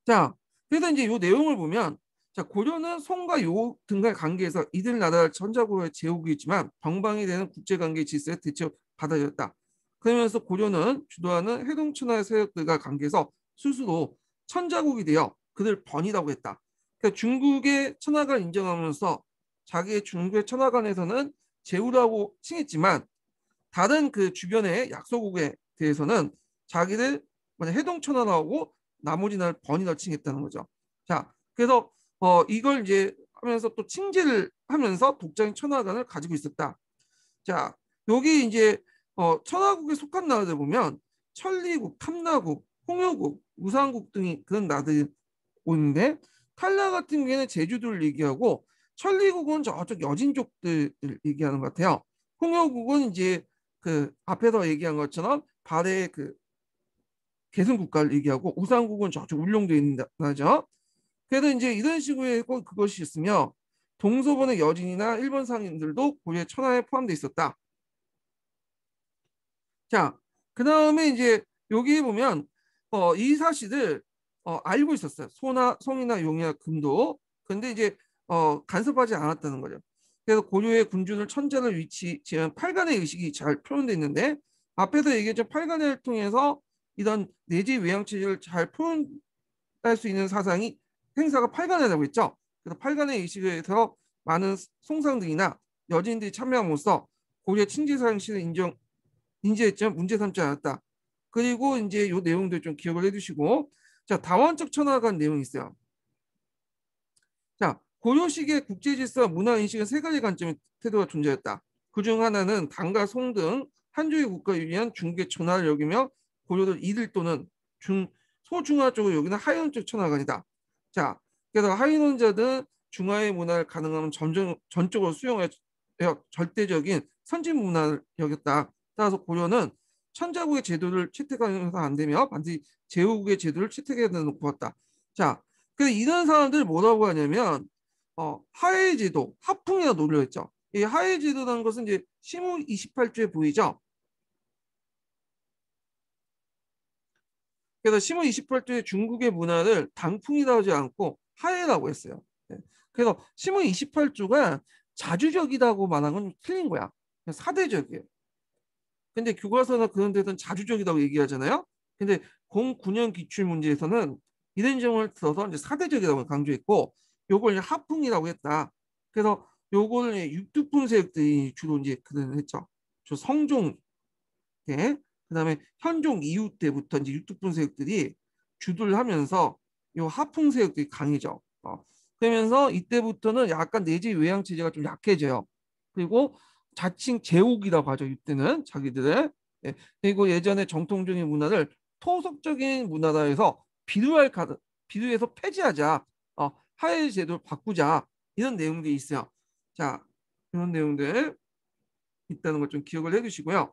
자, 그래서 이제 이 내용을 보면 자, 고려는 송과 요 등과의 관계에서 이들 나라를 천자국의 제국이지만 병방이 되는 국제관계 질서에 대처 받아들였다. 그러면서 고려는 주도하는 해동천하의 세력들과 관계에서 스스로 천자국이 되어 그들 번이라고 했다. 그러니까 중국의 천하관을 인정하면서 자기의 중국의 천하관에서는 제후라고 칭했지만 다른 그 주변의 약소국에 대해서는 자기들 해동천하라고 나머지 날 번이라 칭했다는 거죠. 자, 그래서 이걸 이제 하면서 또 칭제를 하면서 독자인 천하관을 가지고 있었다. 자, 여기 이제 천하국에 속한 나라들 보면 천리국, 탐나국, 홍요국, 우상국 등이 그런 나라들이 오는데 탈라 같은 경우에는 제주도를 얘기하고 천리국은 저쪽 여진족들 얘기하는 것 같아요. 홍요국은 이제 그 앞에서 얘기한 것처럼 발해 그 계승 국가를 얘기하고 우상국은 저쪽 울릉도에 있는 나라죠. 그래서 이제 이런 식으로 그것이 있으며 동서번의 여진이나 일본 상인들도 고려 천하에 포함되어 있었다. 자, 그 다음에 이제 여기 보면 이 사실을 알고 있었어요. 송이나 용이나 금도. 근데 이제 간섭하지 않았다는 거죠. 그래서 고려의 군주를 천자를 위치한 팔간의 의식이 잘 표현되어 있는데 앞에서 얘기했죠. 팔간을 통해서 이런 내지 외양 체제를 잘 표현할 수 있는 사상이 행사가 팔간회라고 했죠. 그래서 팔간회 의식에서 많은 송상들이나 여진들이 참여함으로써 고려 친지사상 시를 인지했지만 문제 삼지 않았다. 그리고 이제 이 내용들 좀 기억을 해두시고, 자, 다원적 천하관 내용이 있어요. 자, 고려시기의 국제질서와 문화인식은 세 가지 관점의 태도가 존재했다. 그중 하나는 당과 송 등 한족의 국가를 위한 중개 천하를 여기며 고려를 이들 또는 소중화 쪽을 여기는 하이론적 천하관이다. 자, 그래서 하이론자들은 중화의 문화를 가능하면 전적으로 수용하여 절대적인 선진 문화를 여겼다. 따라서 고려는 천자국의 제도를 채택하면서 안 되며 반드시 제후국의 제도를 채택해야 되는 놓고 왔다. 자, 그래서 이런 사람들 뭐라고 하냐면 하해제도, 하풍이라고 놀려 했죠. 이 하해제도라는 것은 이제 시무 28조에 보이죠. 그래서 시무 28조의 중국의 문화를 당풍이라고 하지 않고 하해라고 했어요. 네. 그래서 시무 28조가 자주적이라고 말한 건 틀린 거야. 사대적이에요. 근데 교과서나 그런 데서는 자주적이라고 얘기하잖아요. 근데 09년 기출 문제에서는 이런 점을 들어서 이제 사대적이라고 강조했고, 요걸 이제 하풍이라고 했다. 그래서 요거를 육두분 세력들이 주로 이제 그는 했죠. 저 성종 때, 그다음에 현종 이후 때부터 이제 육두분 세력들이 주도를 하면서 요 하풍 세력들이 강해져. 그러면서 이때부터는 약간 내지 외양 체제가 좀 약해져요. 그리고 자칭 제옥이라고 하죠. 이때는 자기들의. 예. 그리고 예전에 정통적인 문화를 토속적인 문화다 해서 비루해서 폐지하자. 하해 제도를 바꾸자. 이런 내용들이 있어요. 자, 이런 내용들 있다는 걸 좀 기억을 해두시고요.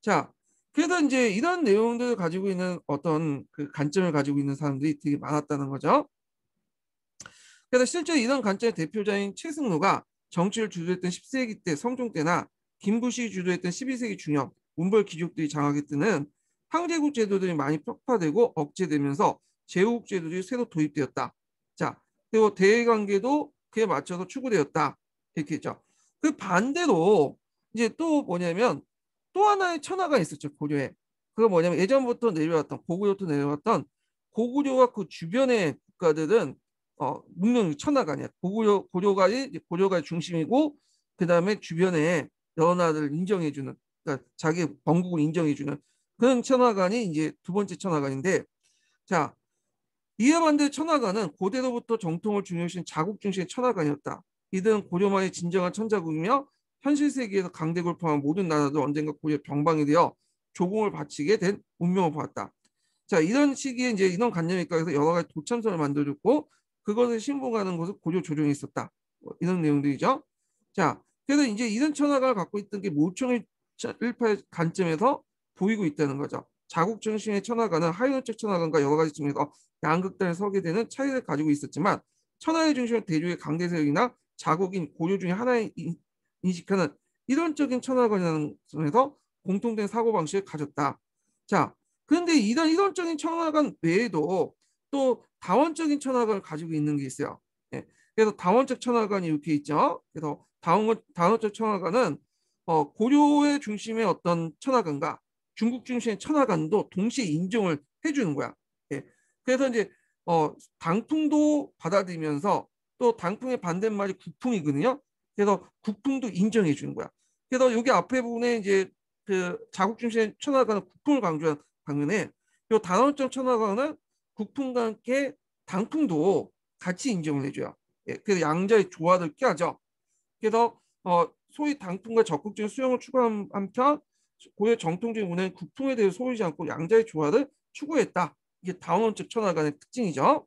자, 그래서 이제 이런 내용들을 가지고 있는 어떤 그 관점을 가지고 있는 사람들이 되게 많았다는 거죠. 그래서 실제 이런 관점의 대표자인 최승로가 정치를 주도했던 10세기 때 성종 때나 김부시 주도했던 12세기 중엽 문벌 귀족들이 장악했던 황제국 제도들이 많이 격파되고 억제되면서 제후국 제도들이 새로 도입되었다. 자, 그리고 대외관계도 그에 맞춰서 추구되었다. 이렇게 했죠. 그 반대로 이제 또 뭐냐면 또 하나의 천하가 있었죠. 고려에. 그거 뭐냐면 예전부터 내려왔던 고구려부터 내려왔던 고구려와 그 주변의 국가들은 문명 천하가 아니야. 고려가 중심이고 그 다음에 주변에 여러 나라를 인정해주는, 그러니까 자기 본국을 인정해주는 그런 천하관이 이제 두 번째 천하관인데, 자, 이에 반대 천하관은 고대로부터 정통을 중요시한 자국 중심의 천하관이었다. 이들은 고려만의 진정한 천자국이며 현실 세계에서 강대국을 포함한 모든 나라도 언젠가 고려 병방이 되어 조공을 바치게 된 운명을 보았다. 자, 이런 시기에 이제 이런 관념일까에서 여러 가지 도참선을 만들어줬고 그것을 신봉하는 것을 고려 조정이 있었다. 이런 내용들이죠. 자, 그래서 이제 이런 천하관을 갖고 있던 게 모청의 일파의 관점에서 보이고 있다는 거죠. 자국 중심의 천하관은 하이노적 천하관과 여러 가지 측면에서 양극단에 서게 되는 차이를 가지고 있었지만 천하의 중심을 대륙의 강대 세력이나 자국인 고려 중에 하나의 인식하는 이론적인 천하관이라는 점에서 공통된 사고방식을 가졌다. 자, 그런데 이런 이론적인 천하관 외에도 또 다원적인 천하관을 가지고 있는 게 있어요. 예. 그래서 다원적 천하관이 이렇게 있죠. 그래서 다원적 천하관은 고려의 중심의 어떤 천하관과 중국 중심의 천하관도 동시에 인정을 해주는 거야. 예. 그래서 이제 당풍도 받아들이면서 또 당풍의 반대말이 국풍이거든요. 그래서 국풍도 인정해 주는 거야. 그래서 여기 앞에 부분에 이제 그 자국 중심의 천하관은 국풍을 강조한 반면에 이 단원적 천하관은 국풍과 함께 당풍도 같이 인정을 해줘요. 예, 그래서 양자의 조화를 꾀하죠. 그래서 소위 당풍과 적극적인 수용을 추구한 한편 고려 정통적인 문화는 국풍에 대해 소홀하지 않고 양자의 조화를 추구했다. 이게 다원적 천하관의 특징이죠.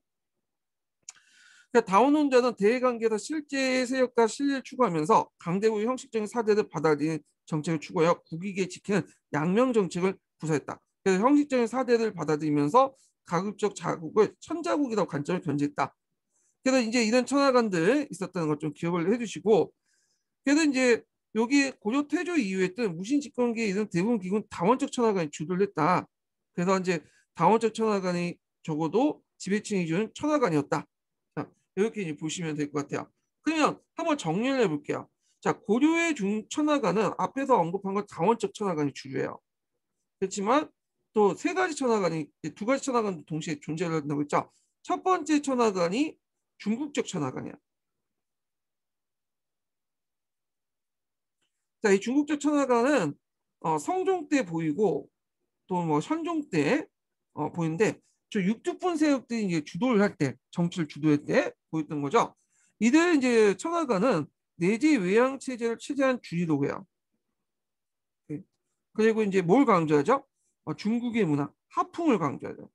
그러니까 다원론자는 대외관계에서 실제 세력과 신뢰를 추구하면서 강대국의 형식적인 사대를 받아들이는 정책을 추구하여 국익에 지키는 양명 정책을 구사했다. 그래서 형식적인 사대를 받아들이면서 가급적 자국을 천자국이라고 관점을 견지했다. 그래서 이제 이런 천하관들 있었다는 걸 좀 기억을 해주시고, 그래서 이제 여기 고려 태조 이후에 뜬 무신 집권기에 이런 대부분 기군 다원적 천하관이 주도를 했다. 그래서 이제 다원적 천하관이 적어도 지배층이 준 천하관이었다. 자, 이렇게 이제 보시면 될 것 같아요. 그러면 한번 정리를 해볼게요. 자, 고려의 중천하관은 앞에서 언급한 건 다원적 천하관이 주류예요. 그렇지만 또 세 가지 천하관이 두 가지 천하관도 동시에 존재를 한다고 했죠. 첫 번째 천하관이 중국적 천하관이야. 자, 이 중국적 천하관은 성종 때 보이고 또 뭐 선종 때 보이는데 저 육두분 세력들이 이제 주도를 할 때, 정치를 주도할 때 보였던 거죠. 이들 이제 천하관은 내지 외양 체제를 취재한 주의로 해요. 예. 그리고 이제 뭘 강조하죠? 중국의 문화, 하풍을 강조하죠.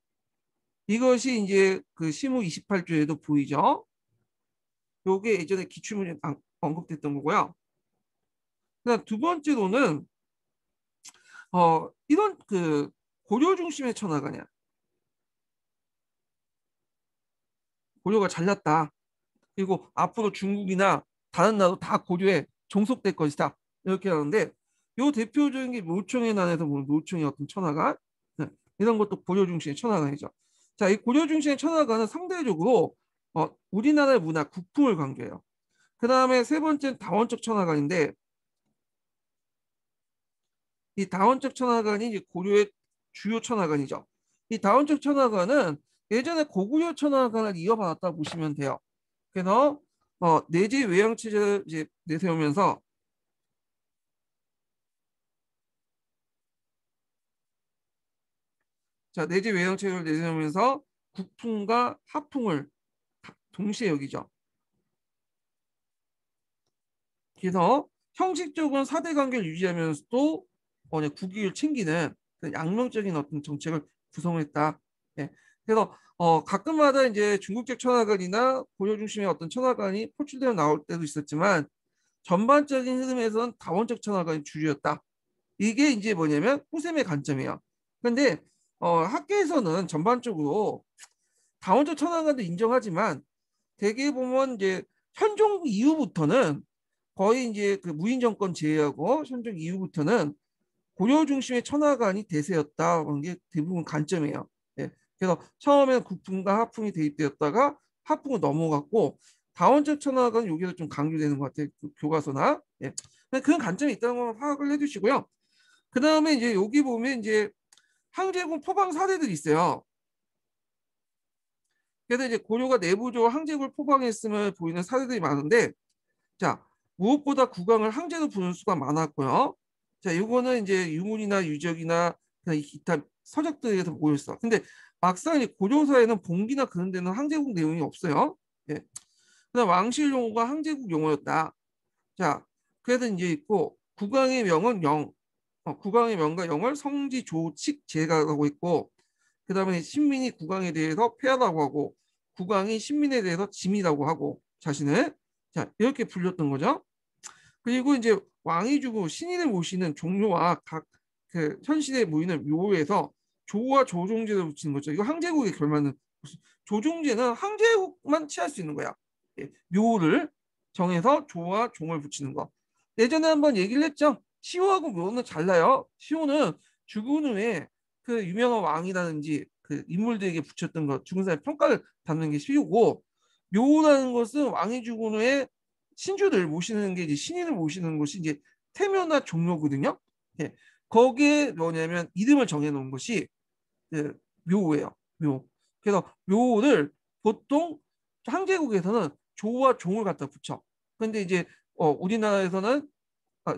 이것이 이제 그 시무 28조에도 보이죠. 요게 예전에 기출문제 언급됐던 거고요. 그다음 두 번째로는 이런 그 고려 중심의 천하관이야. 고려가 잘났다. 그리고 앞으로 중국이나 다른 나라도 다 고려에 종속될 것이다. 이렇게 하는데 요 대표적인 게 묘총의 난에서 보는 묘총의 어떤 천하관, 네, 이런 것도 고려 중심의 천하관이죠. 자, 이 고려 중심의 천하관은 상대적으로 우리나라의 문화, 국풍을 강조해요. 그 다음에 세 번째는 다원적 천하관인데 이 다원적 천하관이 이제 고려의 주요 천하관이죠. 이 다원적 천하관은 예전에 고구려 천하관을 이어받았다 보시면 돼요. 그래서 내지 외양 체제를 이제 내세우면서 자, 내지 외양 체제를 내세우면서 국풍과 하풍을 동시에 여기죠. 그래서 형식적으로는 사대 관계를 유지하면서도 국익을 챙기는 양면적인 어떤 정책을 구성했다. 예. 그래서 가끔마다 이제 중국적 천하관이나 고려 중심의 어떤 천하관이 포출되어 나올 때도 있었지만 전반적인 흐름에서는 다원적 천하관이 주류였다. 이게 이제 뭐냐면 후셈의 관점이에요. 근데 학계에서는 전반적으로 다원적 천하관도 인정하지만 대개 보면 이제 현종 이후부터는 거의 이제 그 무인 정권 제외하고 현종 이후부터는 고려 중심의 천하관이 대세였다는 게 대부분 관점이에요. 예. 그래서 처음에는 국풍과 하풍이 대입되었다가 하풍으로 넘어갔고 다원적 천하관은 여기서 좀 강조되는 것 같아요. 그 교과서나 예. 그런 관점이 있다는 걸 파악을 해주시고요. 그 다음에 이제 여기 보면 이제 항제군 포방 사례들이 있어요. 그래서 이제 고려가 내부적으로 항제국을 포방했음을 보이는 사례들이 많은데 자, 무엇보다 국왕을 항제로 부르는 수가 많았고요. 자, 이거는 이제 유문이나 유적이나 기타 서적들에서 보였어. 근데 막상 이 고려사에는 봉기나 그런 데는 항제국 내용이 없어요. 예. 그다음 왕실 용어가 항제국 용어였다. 자, 그래서 이제 있고 국왕의 명은 영, 국왕의 명과 영을 성지 조칙 제가라고 있고 그다음에 신민이 국왕에 대해서 폐하라고 하고 국왕이 신민에 대해서 짐이라고 하고 자신을 자 이렇게 불렸던 거죠. 그리고 이제 왕이 주고 신인을 모시는 종묘와 각 그 현실에 모이는 묘에서 조와 조종제를 붙이는 거죠. 이거 항제국에 결맞는 조종제는 항제국만 취할 수 있는 거야. 예, 묘를 정해서 조와 종을 붙이는 거. 예전에 한번 얘기를 했죠. 시호하고 묘는 달라요. 시호는 죽은 후에 그 유명한 왕이라든지 그 인물들에게 붙였던 것 죽은 사람의 평가를 받는 게 시호고 묘라는 것은 왕이 죽은 후에 신주를 모시는 게 이제 신인을 모시는 것이 이제 태묘나 종묘거든요. 예. 거기에 뭐냐면 이름을 정해놓은 것이 그 묘예요. 묘. 그래서 묘를 보통 항제국에서는 조와 종을 갖다 붙여. 근데 이제 우리나라에서는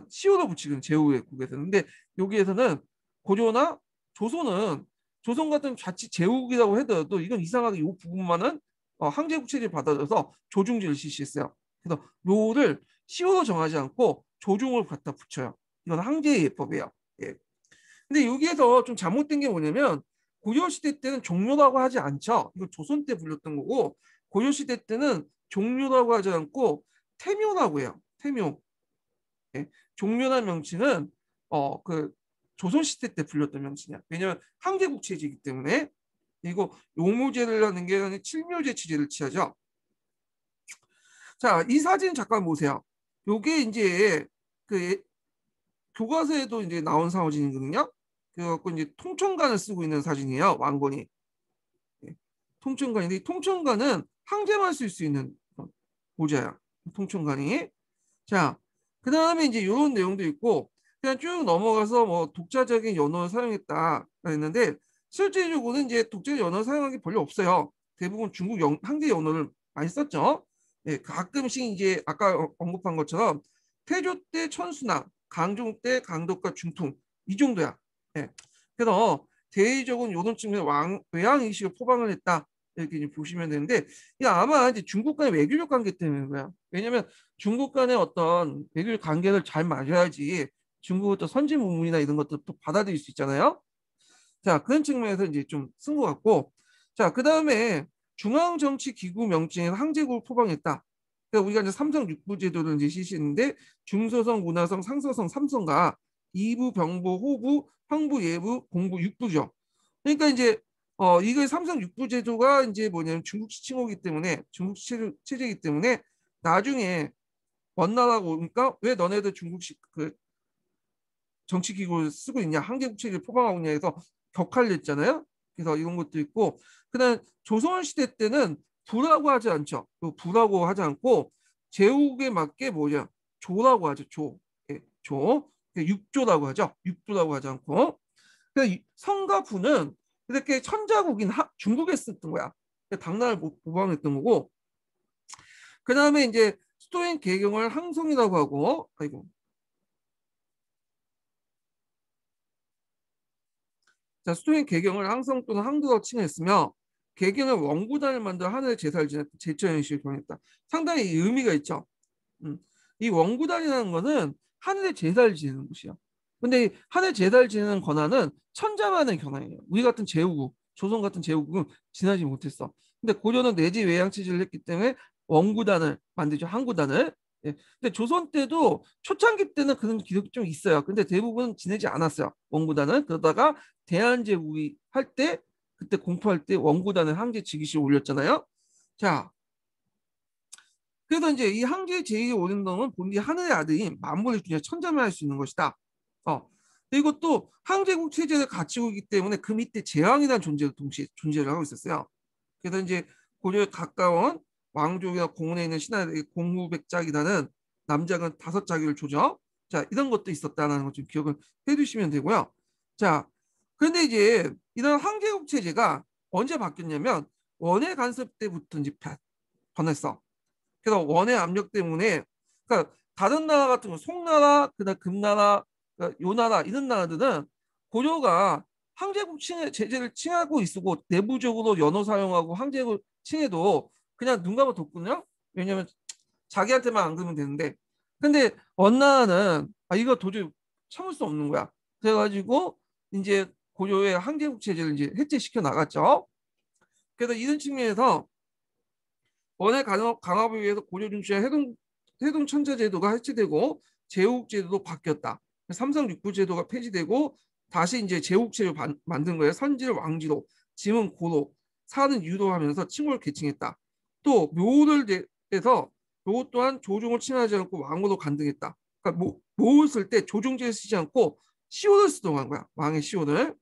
시호를 붙이는 제후의 국에서는 근데 여기에서는 고려나 조선은 조선 같은 자칫 제후국이라고 하더라도 이건 이상하게 이 부분만은 항제국 체제를 받아들여서 조중제를 실시했어요. 그래서 묘를 시호로 정하지 않고 조종을 갖다 붙여요. 이건 항제의 예법이에요. 예. 근데 여기에서 좀 잘못된 게 뭐냐면 고려시대 때는 종묘라고 하지 않죠. 이거 조선 때 불렸던 거고 고려시대 때는 종묘라고 하지 않고 태묘라고 해요. 태묘. 예. 종묘란 명칭은 그 조선시대 때 불렸던 명칭이야. 왜냐하면 항제국 체제이기 때문에 그리고 용무제를 하는 게 아니라 칠묘제 체제를 취하죠. 자, 이 사진 잠깐 보세요. 요게 이제 그 교과서에도 이제 나온 사진이거든요. 그래갖고 이제 통천관을 쓰고 있는 사진이에요. 왕건이. 예. 통천관인데 통천관은 항제만 쓸 수 있는 모자야. 통천관이. 자, 그 다음에 이제 이런 내용도 있고 그냥 쭉 넘어가서 뭐 독자적인 연어를 사용했다 했는데 실제적으로는 이제 독자적 연어를 사용한 게 별로 없어요. 대부분 중국 항제 연어를 많이 썼죠. 예, 가끔씩 이제 아까 언급한 것처럼 태조 때 천수나 강종 때 강덕과 중통 이 정도야. 예. 그래서 대의적인 요런 측면 외양 이식을 포방을 했다. 이렇게 이제 보시면 되는데 이게 아마 이제 중국 간의 외교적 관계 때문인 거야. 왜냐면 중국 간의 어떤 외교적 관계를 잘 맞아야지 중국의 또 선진 문물이나 이런 것도 또 받아들일 수 있잖아요. 자, 그런 측면에서 이제 좀 쓴 것 같고, 자, 그 다음에 중앙정치기구 명칭에서 항제국을 포방했다. 그러니까 우리가 이제 삼성 육부 제도를 이제 실시했는데 중서성, 문화성, 상서성, 삼성과 이부, 병부, 호부, 황부, 예부, 공부, 육부죠. 그러니까 이제 이거 삼성 육부 제도가 이제 뭐냐면 중국식 칭호기 때문에 중국식 체제이기 때문에 나중에 원나라고 오니까 왜 너네들 중국식 그 정치기구를 쓰고 있냐, 한개국책을 포방하고 있냐 해서 격하를 냈잖아요. 그래서 이런 것도 있고, 그다음 조선시대 때는 부라고 하지 않죠. 부라고 하지 않고 제국에 맞게 뭐냐, 조라고 하죠. 조, 예, 조, 육조라고 하죠. 육부라고 하지 않고. 그래서 성과 부는 이렇게 천자국인 중국에 썼던 거야. 당나라를 모방했던 거고, 그 다음에 이제 수도인 개경을 항성이라고 하고, 아이고, 자, 수도인 개경을 항성 또는 항도라고 칭했으며 개경을 원구단을 만들어 하늘의 제사를 지냈다. 제처현실을 경했다. 상당히 의미가 있죠. 음. 이 원구단이라는 거는 하늘의 제사를 지내는 곳이야. 근데 이 하늘 제사를 지내는 권한은 천자만의 권한이에요. 우리 같은 제후국, 조선 같은 제후국은 지나지 못했어. 근데 고려는 내지 외양 체제를 했기 때문에 원구단을 만들죠. 항구단을. 예. 근데 조선 때도 초창기 때는 그런 기록이 좀 있어요. 근데 대부분 지내지 않았어요. 원구단은. 그러다가 대한제국이 할 때, 그때 공포할 때 원구단을 항제 즉위식을 올렸잖아요. 자, 그래서 이제 이 항제 제2의 오륜동은 본디 하늘의 아들인 만물의 주냐 천자만 할 수 있는 것이다. 그리고 또 항제국 체제를 갖추고 있기 때문에 그 밑에 제왕이라는 존재도 동시에 존재를 하고 있었어요. 그래서 이제 고려에 가까운 왕족이나 공원에 있는 신하들에게 공후백작이라는 남작은 5자기를 조져. 자, 이런 것도 있었다는 것 좀 기억을 해두시면 되고요. 자, 그런데 이제 이런 항제국 체제가 언제 바뀌었냐면 원해 간섭 때부터 이제 변했어. 그래서 원의 압력 때문에 그러니까 다른 나라 같은 거 송나라, 그다음 금나라, 그러니까 요나라 이런 나라들은 고려가 항제국 제재를 칭하고 있고 내부적으로 연어 사용하고 항제국 칭해도 그냥 눈 감아 뒀거든요. 왜냐면 자기한테만 안 그러면 되는데. 근데 원나라는 이거 도저히 참을 수 없는 거야. 그래가지고 이제 고려의 항제국 체제를 이제 해체시켜 나갔죠. 그래서 이런 측면에서 원의 강압을 위해서 고려 중시의 해동 천자 제도가 해체되고 제국 제도도 바뀌었다. 삼성 육부 제도가 폐지되고 다시 이제 제국 제를 만든 거예요. 선지를 왕지로, 짐은 고로, 사는 유로 하면서 칭호를 개칭했다. 또 묘를 내서 묘 또한 조종을 칭하지 않고 왕으로 간등했다. 그러니까 묘를 쓸 때 조종제를 쓰지 않고 시호를 쓰도록 한 거야. 왕의 시호를.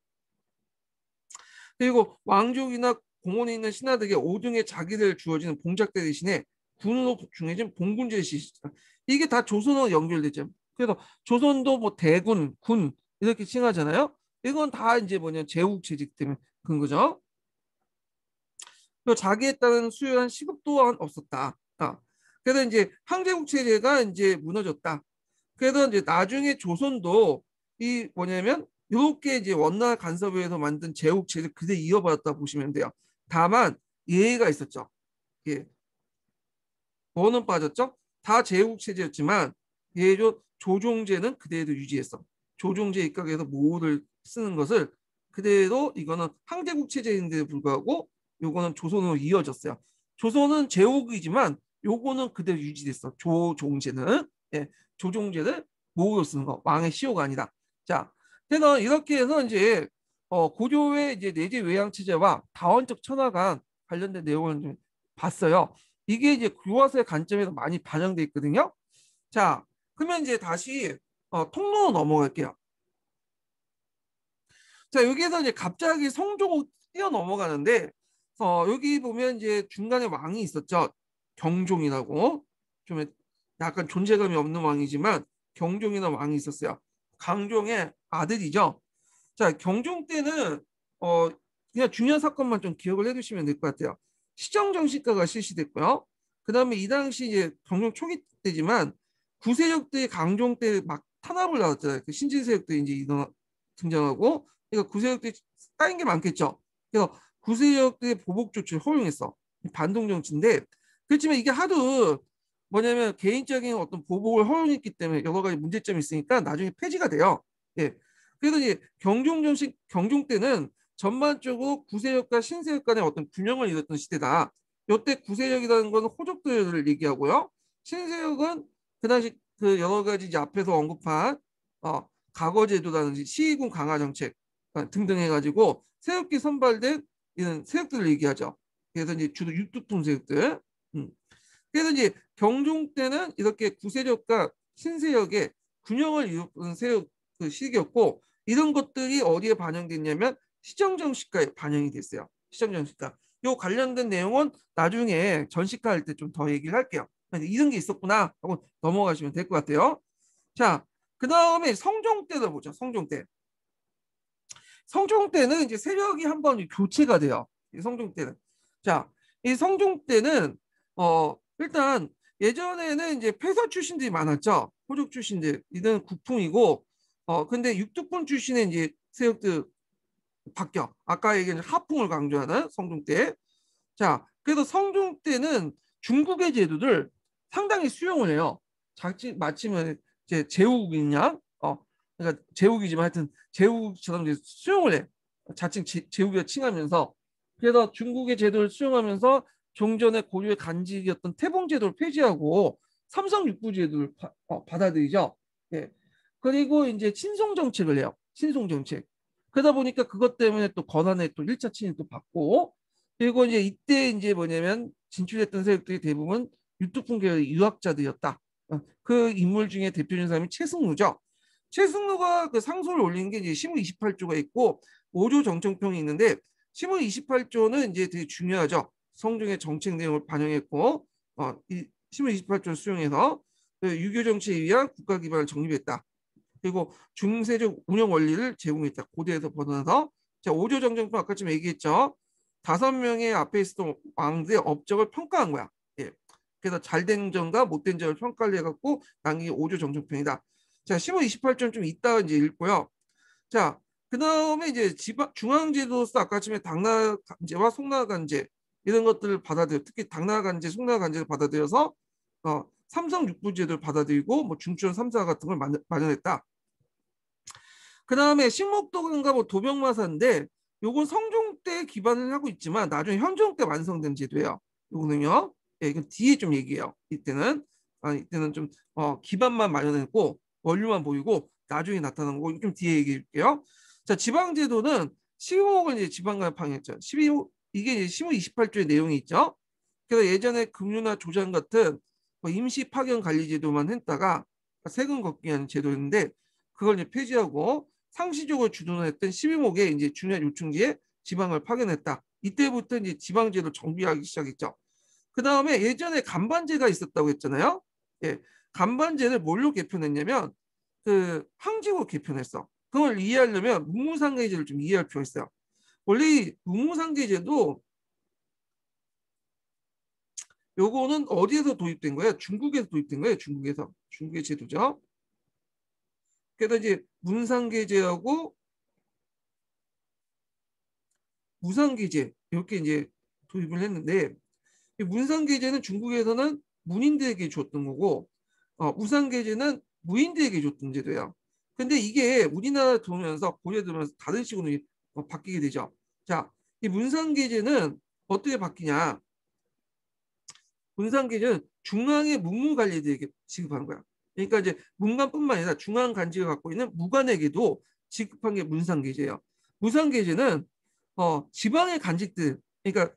그리고 왕족이나 공원에 있는 신하들에게 5등의 자기를 주어지는 봉작대 대신에 군으로 중해진 봉군제를 시시다. 이게 다 조선으로 연결되죠. 그래서 조선도 뭐 대군, 군 이렇게 칭하잖아요. 이건 다 이제 뭐냐 제국 체제 때문에 그런 거죠. 그리고 자기에 따른 수요한 시급 또한 없었다. 그래서 이제 항제국 체제가 이제 무너졌다. 그래서 이제 나중에 조선도 이 뭐냐면 이렇게 이제 원나라 간섭에서 만든 제국 체제 그대로 이어받았다 보시면 돼요. 다만 예외가 있었죠. 예, 뭐는 빠졌죠? 다 제국 체제였지만 예조 조종제는 그대로 유지했어. 조종제 입각에서 모를 쓰는 것을 그대로 이거는 항제국 체제인데 불구하고 요거는 조선으로 이어졌어요. 조선은 제국이지만 요거는 그대로 유지됐어. 조종제는 조종제를 모으로 쓰는 거. 왕의 시호가 아니다. 자, 그래서 이렇게 해서 이제 고조의 이제 내재 외양 체제와 다원적 천하간 관련된 내용을 좀 봤어요. 이게 이제 교과서의 관점에서 많이 반영돼 있거든요. 자, 그러면 이제 다시 통로로 넘어갈게요. 자, 여기에서 이제 갑자기 성조고 뛰어 넘어가는데, 여기 보면 이제 중간에 왕이 있었죠. 경종이라고. 좀 약간 존재감이 없는 왕이지만 경종이나 왕이 있었어요. 강종의 아들이죠. 자, 경종 때는 그냥 중요한 사건만 좀 기억을 해두시면 될 것 같아요. 시정정신가가 실시됐고요. 그다음에 이 당시 이제 경종 초기 때지만 구세력들이 강종 때 막 탄압을 나왔잖아요. 그 신진세력들이 이제 등장하고, 그러니까 구세력들이 쌓인 게 많겠죠. 그래서 구세력들의 보복 조치를 허용했어. 반동 정치인데, 그렇지만 이게 하도 뭐냐면 개인적인 어떤 보복을 허용했기 때문에 여러 가지 문제점이 있으니까 나중에 폐지가 돼요. 예. 그래서 이제 경종 때는 전반적으로 구세력과 신세력 간의 어떤 균형을 이뤘던 시대다. 이때 구세력이라는 건 호족들을 얘기하고요. 신세력은 그 당시 그 여러 가지 이제 앞에서 언급한 과거제도라든지 시위군 강화 정책 등등 해가지고 세력기 선발된 이런 세력들을 얘기하죠. 그래서 이제 주로 육두품 세력들. 음. 그래서 이제 경종 때는 이렇게 구세력과 신세력의 균형을 이루는 세력 그 시기였고, 이런 것들이 어디에 반영됐냐면 시정정신가에 반영이 됐어요. 시정정신가. 요 관련된 내용은 나중에 전시가 할 때 좀 더 얘기를 할게요. 이런 게 있었구나 하고 넘어가시면 될 것 같아요. 자, 그 다음에 성종 때를 보죠. 성종 때. 성종 때는 이제 세력이 한번 교체가 돼요. 성종 때는. 자, 이 성종 때는 일단 예전에는 이제 폐서 출신들이 많았죠. 호족 출신들. 이들은 국풍이고, 근데 육두품 출신의 이제 세력들 바뀌어. 아까 얘기한 하풍을 강조하는 성종 때. 자, 그래서 성종 때는 중국의 제도를 상당히 수용을 해요. 마침은 이제 제국이냐? 그러니까 제국이지만 하여튼 제국처럼 이제 수용을 해. 자칭 제국에 칭하면서. 그래서 중국의 제도를 수용하면서 종전의 고유의 간직이었던 태봉 제도를 폐지하고 삼성 육부 제도를 받아들이죠. 예. 그리고 이제 친송 정책을 해요. 친송 정책. 그러다 보니까 그것 때문에 또 권한에 또 1차 친일 또 받고, 그리고 이제 이때 이제 뭐냐면 진출했던 세력들이 대부분 유투풍 계열의 유학자들이었다. 그 인물 중에 대표적인 사람이 최승루죠. 최승루가 그 상소를 올린 게 이제 시무 28조가 있고 5조 정청평이 있는데, 시무 28조는 이제 되게 중요하죠. 성종의 정책 내용을 반영했고, 이 시무 28조를 수용해서 그 유교 정치에 의한 국가 기반을 정립했다. 그리고 중세적 운영 원리를 제공했다. 고대에서 벗어나서. 자, 5조 정정평 아까 좀 얘기했죠. 5명의 앞에 있었던 왕들의 업적을 평가한 거야. 예. 그래서 잘된 점과 못된 점을 평가를 해갖고 남긴 게 5조 정정평이다. 자, 10월 28조는 좀 이따가 이제 읽고요. 자, 그 다음에 이제 중앙제도로서 아까 전에 당나간제와 송나간제 이런 것들을 받아들여, 특히 당나간제, 송나간제를 받아들여서 삼성 육부제도를 받아들이고 뭐 중추원 3사 같은 걸 마련했다. 그 다음에 식목도인가 뭐 도병마사인데, 요건 성종 때 기반을 하고 있지만 나중에 현종 때 완성된 제도예요. 요거는요. 예, 이건 뒤에 좀 얘기해요. 이때는 좀 기반만 마련했고 원료만 보이고 나중에 나타난 거고, 좀 뒤에 얘기해 줄게요. 자, 지방제도는 12호가 이제 지방간을 방해했죠. 12호 이게 이제 15, 28조의 내용이 있죠. 그래서 예전에 금류나 조장 같은 뭐 임시 파견 관리 제도만 했다가 세금 걷기 하는 제도였는데, 그걸 이제 폐지하고 상시적으로 주둔했던 12목의 이제 중요한 요충지에 지방을 파견했다. 이때부터 이제 지방제도 정비하기 시작했죠. 그 다음에 예전에 간반제가 있었다고 했잖아요. 예, 간반제를 뭘로 개편했냐면 그 항직으로 개편했어. 그걸 이해하려면 문무상계제를 좀 이해할 필요가 있어요. 원래 문무상계제도 요거는 어디에서 도입된 거예요? 중국에서 도입된 거예요. 중국의 제도죠. 그래서 이제 문상계제하고 무상계제 이렇게 이제 도입을 했는데, 문상계제는 중국에서는 문인들에게 줬던 거고, 무상계제는 무인들에게 줬던 제도예요. 근데 이게 우리나라 들어오면서 고려 들어오면서 다른 식으로 바뀌게 되죠. 자, 이 문상계제는 어떻게 바뀌냐? 문상계제는 중앙의 문무관리들에게 지급하는 거야. 그러니까 이제 문관뿐만 아니라 중앙 간직을 갖고 있는 무관에게도 지급한 게 문상계제예요. 무상계제는 지방의 간직들, 그러니까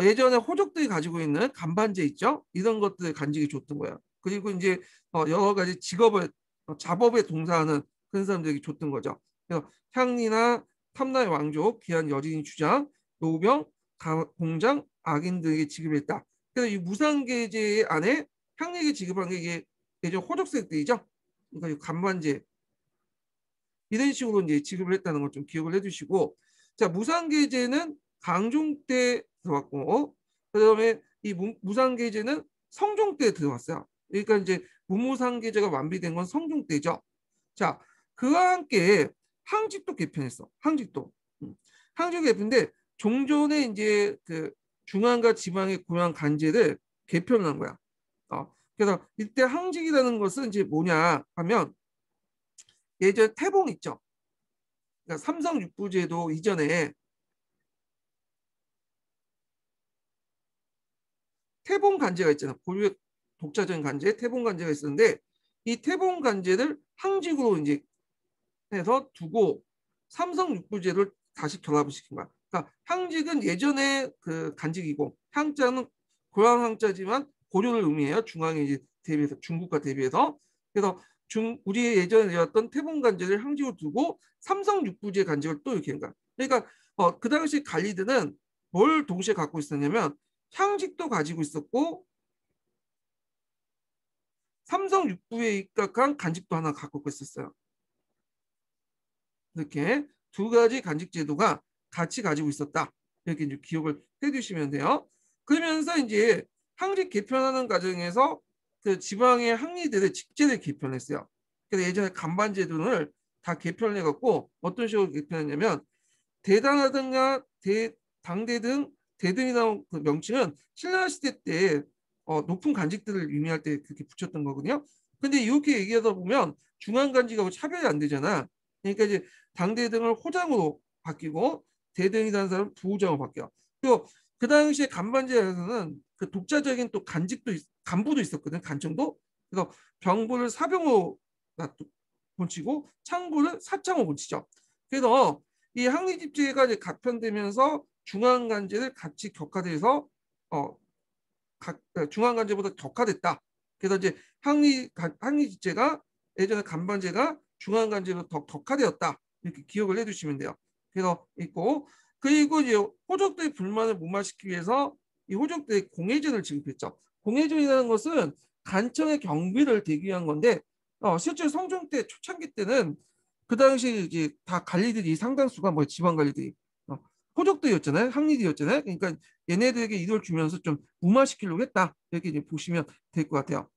예전에 호족들이 가지고 있는 간반제 있죠? 이런 것들 간직이 줬던 거야. 그리고 이제 여러 가지 작업에 동사하는 그런 사람들에게 줬던 거죠. 그래서 향리나 탐나의 왕족, 귀한 여진이 주장, 노병, 공장, 악인 등에게 지급했다. 그래서 이 무상계제 안에 향리에게 지급한 게 이게 예전 호족세들이죠. 그러니까 이 간반제. 이런 식으로 이제 지급을 했다는 걸 좀 기억을 해주시고, 자, 무상계제는 강종 때 들어왔고, 그다음에 이 무상계제는 성종 때 들어왔어요. 그러니까 이제 무무상계제가 완비된 건 성종 때죠. 자, 그와 함께 항직도 개편했어. 항직도. 항직도 개편인데 종전에 이제 그 중앙과 지방의 고향 간제를 개편한 거야. 그래서 이때 항직이라는 것은 이제 뭐냐 하면 예전 태봉 있죠. 그러니까 삼성 육부제도 이전에 태봉 간제가 있잖아. 고유 독자적인 간제, 태봉 간제가 있었는데 이 태봉 간제를 항직으로 이제 해서 두고 삼성 육부제를 다시 결합을 시킨 거야. 그러니까 항직은 예전에 그 간직이고 항자는 고향 항자지만 고려를 의미해요. 중앙에 이제 대비해서 중국과 대비해서 그래서 우리 예전에 내었던 태봉 간제를 항직으로 두고 삼성 육부제 간직을 또 이렇게 한 거야. 그러니까 그 당시 관리들은 뭘 동시에 갖고 있었냐면 향직도 가지고 있었고 삼성 육부에 입각한 간직도 하나 갖고 있었어요. 이렇게 두 가지 간직 제도가 같이 가지고 있었다. 이렇게 이제 기억을 해두시면 돼요. 그러면서 이제 항직 개편하는 과정에서 그 지방의 항리들의 직제를 개편했어요. 그래서 예전에 간반 제도를 다 개편을 해갖고 어떤 식으로 개편했냐면 대당하든가 당대 등 대등이라는 그 명칭은 신라 시대 때 높은 간직들을 의미할 때 그렇게 붙였던 거거든요. 근데 이렇게 얘기하다 보면 중앙 간직하고 차별이 안 되잖아. 그러니까 이제 당대등을 호장으로 바뀌고 대등이라는 사람은 부호장으로 바뀌어. 그리고 그 당시에 간반제에서는 그 독자적인 또 간직도 간부도 있었거든. 간청도. 그래서 병부를 사병으로 본치고 창부를 사창으로 본치죠. 그래서 이 항리집제가 이제 가편되면서 중앙간제를 같이 격화돼서 중앙간제보다 격화됐다. 그래서 이제 항리집제가 예전에 간반제가 중앙간제로 더 격화되었다. 이렇게 기억을 해두시면 돼요. 그래서 있고 그리고 이제 호족들의 불만을 무마시키기 위해서 이 호족들의 공회전을 지급했죠. 공회전이라는 것은 간청의 경비를 대기 위한 건데 실제 성종 때 초창기 때는 그 당시 이제 다 관리들이 상당수가 뭐 지방 관리들이 호족들이었잖아요. 항리들이었잖아요. 그러니까 얘네들에게 이걸 주면서 좀 무마시키려고 했다. 이렇게 이제 보시면 될 것 같아요.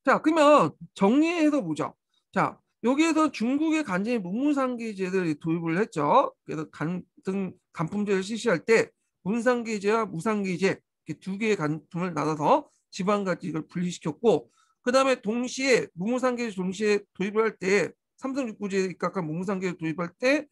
자, 그러면 정리해서 보죠. 자, 여기에서 중국의 간제인 문무상계제를 도입을 했죠. 그래서 간품제를 실시할 때 문상계제와 무상계제 이렇게 두 개의 간품을 나눠서 지방간직을 분리시켰고, 그 다음에 동시에 문무상계제 동시에 도입을 할 때 삼성육부제에 입각한 문무상계를 도입할 때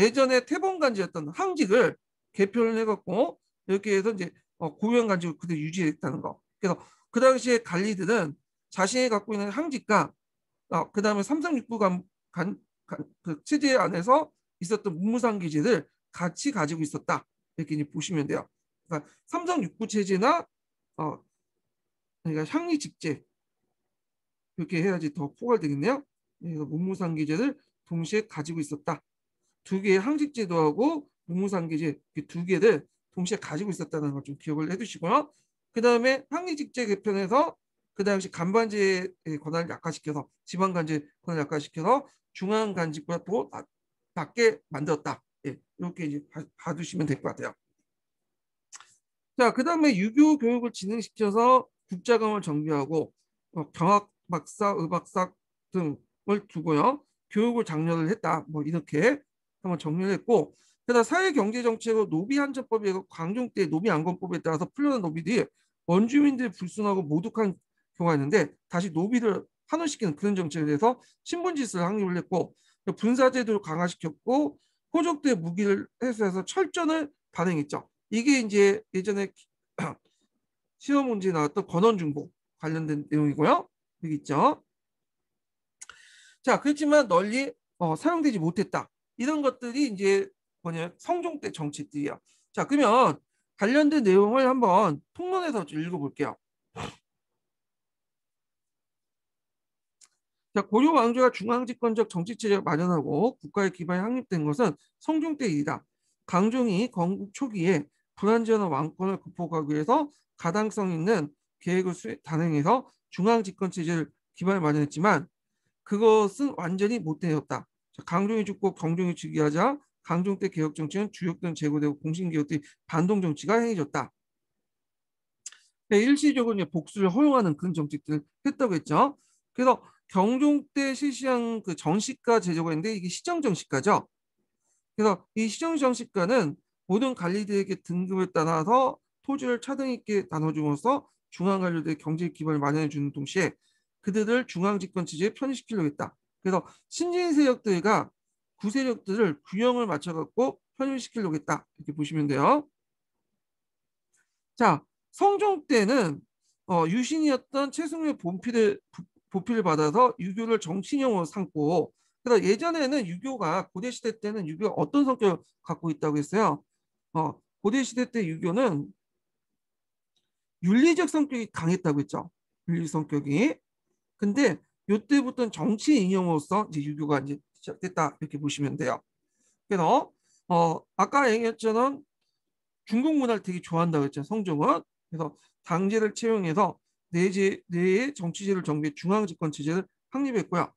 예전에 태봉간지였던 항직을 개편을 해갖고 이렇게 해서 이제 고유한간직을 그대로 유지했다는 거. 그래서 그 당시에 관리들은 자신이 갖고 있는 항직과 그 다음에 삼성육부 그 체제 안에서 있었던 문무상기제를 같이 가지고 있었다. 이렇게 이제 보시면 돼요. 그러니까 삼성육부 체제나 그러니까 향리직제 이렇게 해야지 더 포괄되겠네요. 그래서 문무상기제를 동시에 가지고 있었다. 두 개의 항직제도하고 문무상계제 두 개를 동시에 가지고 있었다는 걸 좀 기억을 해두시고요. 그 다음에 항리직제 개편에서 그 당시 간반제의 권한을 약화시켜서 지방간제 권한을 약화시켜서 중앙간직보다 더 낮게 만들었다. 예, 이렇게 이제 봐두시면 될 것 같아요. 자, 그 다음에 유교 교육을 진행시켜서 국자감을 정비하고 경학 박사, 의박사 등을 두고요. 교육을 장려를 했다. 뭐 이렇게 한번 정리를 했고, 그다음 사회경제정책으로 노비한정법에 광종 때 노비안건법에 따라서 풀려난 노비들이 원주민들 불순하고 모독한 경우가 있는데 다시 노비를 환원시키는 그런 정책에 대해서 신분지수를 확립을 했고 분사제도를 강화시켰고 호족대 무기를 해소해서 철전을 발행했죠. 이게 이제 예전에 시험 문제 나왔던 권원중복 관련된 내용이고요. 여기 있죠. 자, 그렇지만 널리 사용되지 못했다. 이런 것들이 이제 뭐냐 성종 때 정책들이야. 자, 그러면 관련된 내용을 한번 통론해서 좀 읽어볼게요. 자, 고려 왕조가 중앙집권적 정치체제를 마련하고 국가의 기반이 확립된 것은 성종 때 일이다. 강종이 건국 초기에 불완전한 왕권을 극복하기 위해서 가당성 있는 계획을 단행해서 중앙집권체제를 기반을 마련했지만 그것은 완전히 못되었다. 강종이 죽고 경종이 즉위하자 강종 때 개혁 정치는 주역들은 제거되고 공신개혁들이 반동 정치가 행해졌다. 네, 일시적으로 이제 복수를 허용하는 그런 정책들을 했다고 했죠. 그래서 경종 때 실시한 그 정시가 제도가 있는데 이게 시정정시가죠. 그래서 이 시정정시가는 모든 관리들에게 등급을 따라서 토지를 차등 있게 나눠줌으로써 중앙 관료들의 경제 기반을 마련해 주는 동시에 그들을 중앙 집권 체제에 편입시키려고 했다. 그래서 신진 세력들과 구세력들을 균형을 맞춰갖고 편입시키려고 했다. 이렇게 보시면 돼요. 자, 성종 때는 유신이었던 최승우의 보필을 받아서 유교를 정치인형으로 삼고, 그래서 예전에는 유교가 고대 시대 때는 유교가 어떤 성격을 갖고 있다고 했어요. 고대 시대 때 유교는 윤리적 성격이 강했다고 했죠. 윤리 성격이. 근데 이때부터는 정치 인형으로서 이제 유교가 이제 시작됐다 이렇게 보시면 돼요. 그래서 아까 얘기했잖아. 중국 문화를 되게 좋아한다고 했잖아요. 성종은. 그래서 당제를 채용해서 내의 정치제를 정비해 중앙집권 체제를 확립했고요.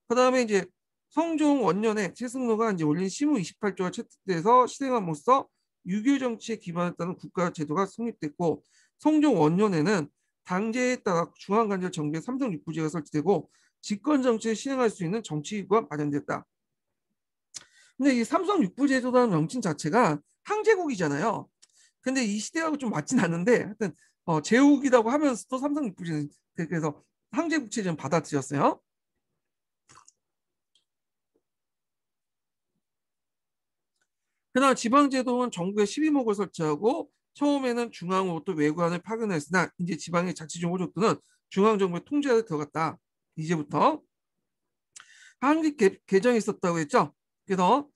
그다음에 이제 성종 원년에 최승로가 이제 올린 시무 28조가 채택돼서 실행함으로써 유교 정치에 기반했다는 국가 제도가 성립됐고, 성종 원년에는 당제에 따라 중앙관절 정비의 삼성육부제가 설치되고 집권 정치를 실행할 수 있는 정치기구가 마련됐다. 근데 이 삼성육부제도라는 명칭 자체가 항제국이잖아요. 근데 이 시대하고 좀 맞진 않는데 하여튼 제국이라고 하면서도 삼성육부제는 그래서 항제국체제는 받아들였어요. 그러나 지방제도는 정부에 12목을 설치하고 처음에는 중앙으로 또 외관을 파견했으나 이제 지방의 자치적 호족들은 중앙정부의 통제 아래 들어갔다. 이제부터 한국 개정이 있었다고 했죠. 그래서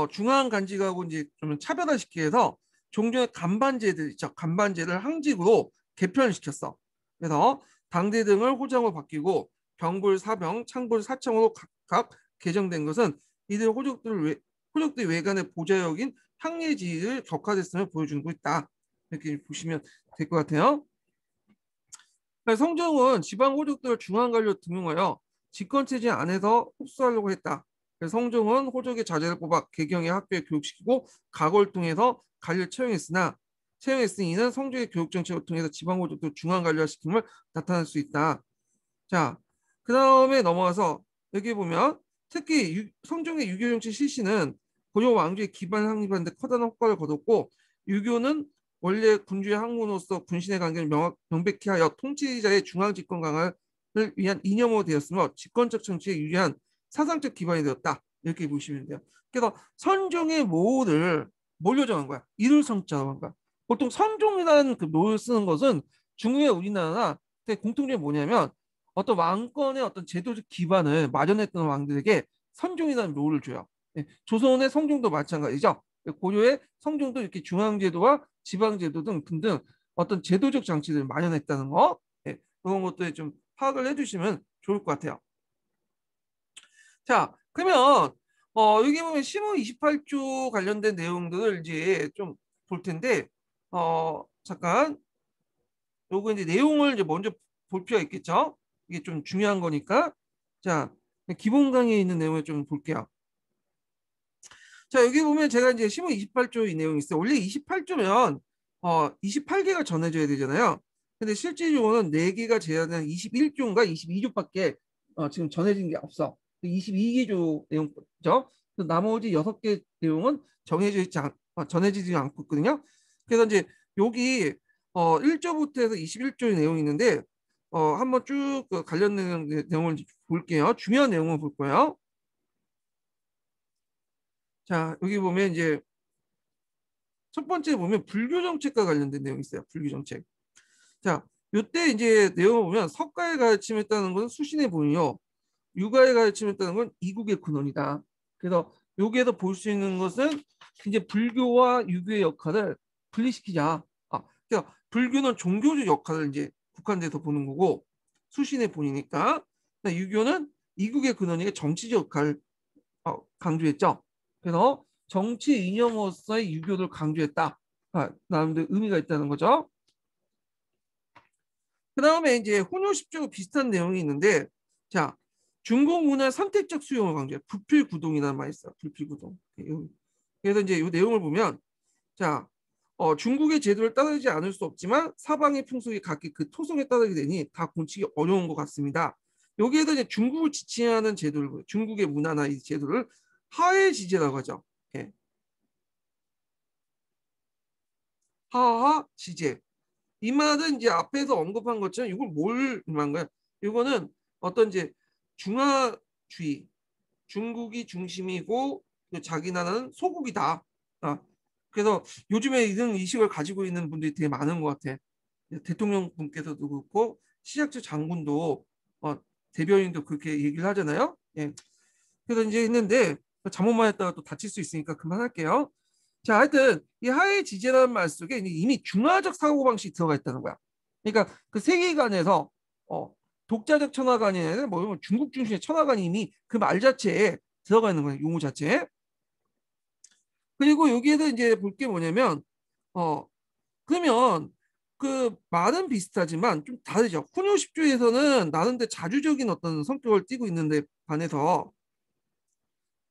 중앙간직하고 이제 좀 차별화시키기 위해서 종전의 간반제들 있죠. 간반제를 항직으로 개편을 시켰어. 그래서 당대 등을 호정으로 바뀌고 병불, 사병, 창불, 사청으로 각각 개정된 것은 이들 호족들 외관의 보좌역인 항례지를 격화됐음을 보여주는 거 있다. 이렇게 보시면 될 것 같아요. 성종은 지방 호족들을 중앙 관료로 등용하여 집권체제 안에서 흡수하려고 했다. 성종은 호족의 자제를 뽑아 개경의 학교에 교육시키고 각을 통해서 관료를 채용했으니 이는 성종의 교육 정책을 통해서 지방 호족들을 중앙 관료화시킴을 나타낼 수 있다. 자, 그 다음에 넘어가서 여기 보면 특히 성종의 유교 정치 실시는 고려 왕조의 기반을 확립하는 데 커다란 효과를 거뒀고, 유교는 원래 군주의 학문으로서 군신의 관계를 명백히 하여 통치자의 중앙 집권 강화를 위한 이념으로 되었으며 집권적 정치에 유리한 사상적 기반이 되었다. 이렇게 보시면 돼요. 그래서 선종의 모를 뭘로 정한 거야? 이룰 성자로 한 거야. 보통 선종이라는 그 묘를 쓰는 것은 중국의 우리나라 공통점이 뭐냐면 어떤 왕권의 어떤 제도적 기반을 마련했던 왕들에게 선종이라는 묘를 줘요. 조선의 성종도 마찬가지죠. 고려의 성종도 이렇게 중앙제도와 지방제도 등등 어떤 제도적 장치들을 마련했다는 거, 그런 것들을 좀 파악을 해주시면 좋을 것 같아요. 자, 그러면 여기 보면 시무 28조 관련된 내용들을 이제 좀 볼 텐데, 잠깐 요거 이제 내용을 이제 먼저 볼 필요가 있겠죠. 이게 좀 중요한 거니까. 자, 기본 강의에 있는 내용을 좀 볼게요. 자, 여기 보면 제가 이제 시무 28조 이 내용이 있어요. 원래 28조면 28개가 전해져야 되잖아요. 근데 실질적으로는 4개가 제한된 21조인가 22조밖에 지금 전해진 게 없어. 22개조 내용죠. 나머지 6개 내용은 전해지지 않고 있거든요. 그래서 이제 여기 1조부터 해서 21조의 내용이 있는데 한번 쭉 관련 내용을 볼게요. 중요한 내용을 볼 거예요. 자, 여기 보면 이제 첫 번째 보면 불교 정책과 관련된 내용이 있어요. 불교 정책. 자, 요때 이제 내용을 보면 석가의 가르침에 따른 것은 수신의 본이요. 유가의 가르침에 따른 건 이국의 근원이다. 그래서 여기에서 볼 수 있는 것은 이제 불교와 유교의 역할을 분리시키자. 그러니까 불교는 종교적 역할을 이제 국한돼서 보는 거고 수신의 본이니까 유교는 이국의 근원이니까 정치적 역할을 강조했죠. 그래서 정치 이념으로서의 유교를 강조했다. 나름대로 의미가 있다는 거죠. 그 다음에 이제 혼효 10조 비슷한 내용이 있는데, 자, 중국 문화의 선택적 수용을 강조해. 불필구동이라는 말이 있어요. 불필구동. 그래서 이제 이 내용을 보면 자, 중국의 제도를 따르지 않을 수 없지만 사방의 풍속이 각기 그 토성에 따르게 되니 다 고치기 어려운 것 같습니다. 여기에서 이제 중국을 지칭하는 제도를 중국의 문화나 이 제도를 하해 지제라고 하죠. 예. 하하 지제. 이 말은 이제 앞에서 언급한 것처럼 이걸 뭘 말한 거야? 이거는 어떤 이제 중화주의, 중국이 중심이고 자기 나라는 소국이다. 그래서 요즘에 이런 의식을 가지고 있는 분들이 되게 많은 것 같아. 대통령 분께서도 그렇고 시작처 장군도 대변인도 그렇게 얘기를 하잖아요. 예. 그래서 이제 했는데 잘못만 했다가 또 다칠 수 있으니까 그만할게요. 자, 하여튼 이 하해 지제라는 말 속에 이미 중화적 사고방식이 들어가 있다는 거야. 그러니까 그 세계관에서 독자적 천하관이 아니라 뭐 중국 중심의 천하관이 이미 그 말 자체에 들어가 있는 거예요. 용어 자체에. 그리고 여기에서 이제 볼 게 뭐냐면 어 그러면 그 말은 비슷하지만 좀 다르죠. 훈요 10조에서는 나름대로 자주적인 어떤 성격을 띠고 있는데 반해서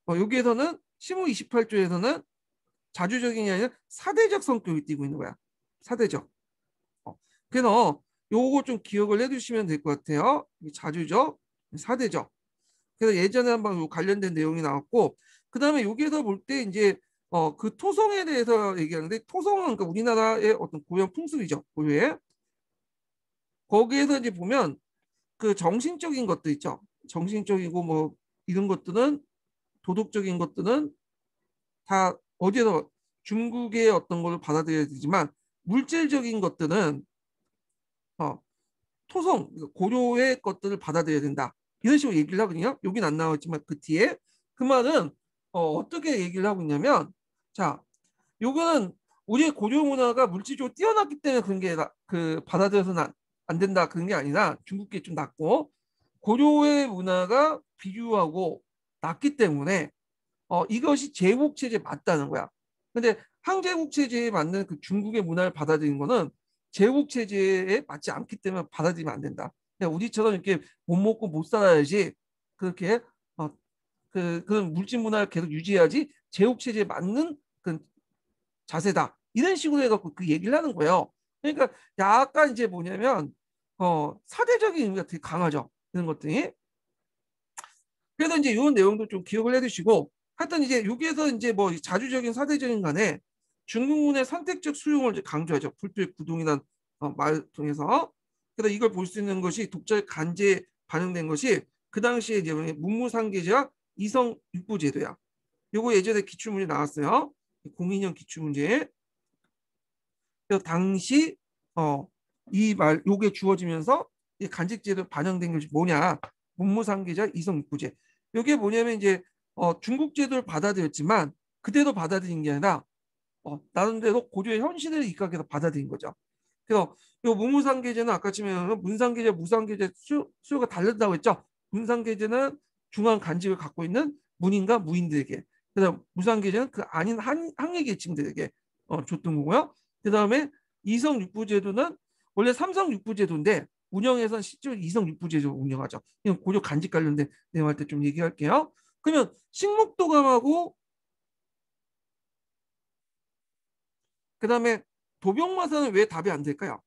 여기에서는 시무 28조에서는 자주적인 게 아니라 사대적 성격을 띠고 있는 거야. 사대적. 그래서 요거 좀 기억을 해두시면 될 것 같아요. 자주적, 사대적. 그래서 예전에 한번 관련된 내용이 나왔고, 그 다음에 여기에서 볼 때 이제 그 토성에 대해서 얘기하는데 토성은 그러니까 우리나라의 어떤 고유 풍습이죠. 고유의 거기에서 이제 보면 그 정신적인 것도 있죠. 정신적이고 뭐 이런 것들은 도덕적인 것들은 다 어디서 중국의 어떤 걸 받아들여야 되지만 물질적인 것들은 어, 토성 고려의 것들을 받아들여야 된다. 이런 식으로 얘기를 하거든요. 여긴 안 나왔지만 그 뒤에 그 말은 떻게 얘기를 하고 있냐면 자, 요거는 우리의 고려 문화가 물질적으로 뛰어났기 때문에 그런 게 그 받아들여서는 안 된다 그런 게 아니라 중국계 좀 낮고 고려의 문화가 비주하고 낮기 때문에 이것이 제국 체제에 맞다는 거야. 근데 항제국 체제에 맞는 그 중국의 문화를 받아들이는 거는 제국 체제에 맞지 않기 때문에 받아들이면 안 된다. 그냥 우리처럼 이렇게 못 먹고 못 살아야지 그렇게 그런 물질 문화를 계속 유지해야지 제국 체제에 맞는 그 자세다. 이런 식으로 해갖고 그 얘기를 하는 거예요. 그러니까 약간 이제 뭐냐면 사대적인 의미가 되게 강하죠. 이런 것들이. 그래서 이제 이런 내용도 좀 기억을 해두시고 하여튼 이제 여기에서 이제 뭐 자주적인 사대적인 간에 중국문의 선택적 수용을 이제 강조하죠. 불필 구동이라는 말 통해서. 그래서 이걸 볼 수 있는 것이 독자의 간제에 반영된 것이 그 당시에 이제 문무상계제와 이성 육부제도야. 요거 예전에 기출문제 나왔어요. 02년 기출문제. 그래서 당시 이 말 요게 주어지면서 이 간직제도 반영된 것이 뭐냐? 문무상계자 이성육부제. 요게 뭐냐면 이제 중국 제도를 받아들였지만 그대로 받아들인 게 아니라 나름대로 고려의 현실을 입각해서 받아들인 거죠. 그래서 요 문무상계제는 아까 치면 문상계제, 무상계제 수요가 다르다고 했죠. 문상계제는 중앙 간직을 갖고 있는 문인과 무인들에게, 그다음 무상계제는 그 아닌 항해 계층들에게 줬던 거고요. 그다음에 이성 육부제도는 원래 삼성 육부제도인데 운영에서는 실제로 이성 육부제도 운영하죠. 이건 고려 간직 관련된 내용할 때 좀 얘기할게요. 그러면 식목도감하고 그다음에 도병마사는 왜 답이 안 될까요?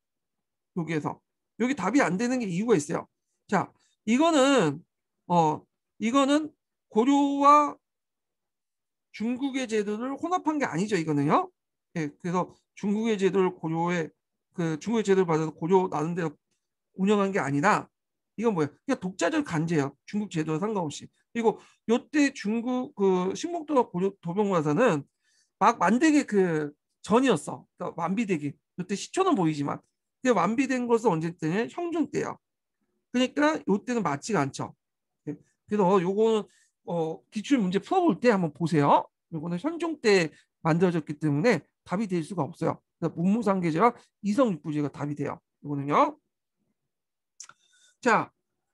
여기에서 여기 답이 안 되는 게 이유가 있어요. 자, 이거는 어 이거는 고려와 중국의 제도를 혼합한 게 아니죠. 이거는요. 예, 그래서 중국의 제도를 고려에 그 중국의 제도를 받아서 고려 나름대로 운영한 게 아니라 이건 뭐예요? 그냥 독자적 간제예요. 중국 제도와 상관없이. 그리고 요때 중국 그 식목도와 고려 도병마사는 막 만되기 그 전이었어. 그러니까 완비되기. 요때 시초는 보이지만 근데 완비된 것은 언제 때냐? 형종 때요. 그러니까 요때는 맞지가 않죠. 예, 그래서 요거는 기출 문제 풀어볼 때 한번 보세요. 요거는 현종 때 만들어졌기 때문에 답이 될 수가 없어요. 그래서 문무상계제와 이성육부제가 답이 돼요. 요거는요. 자,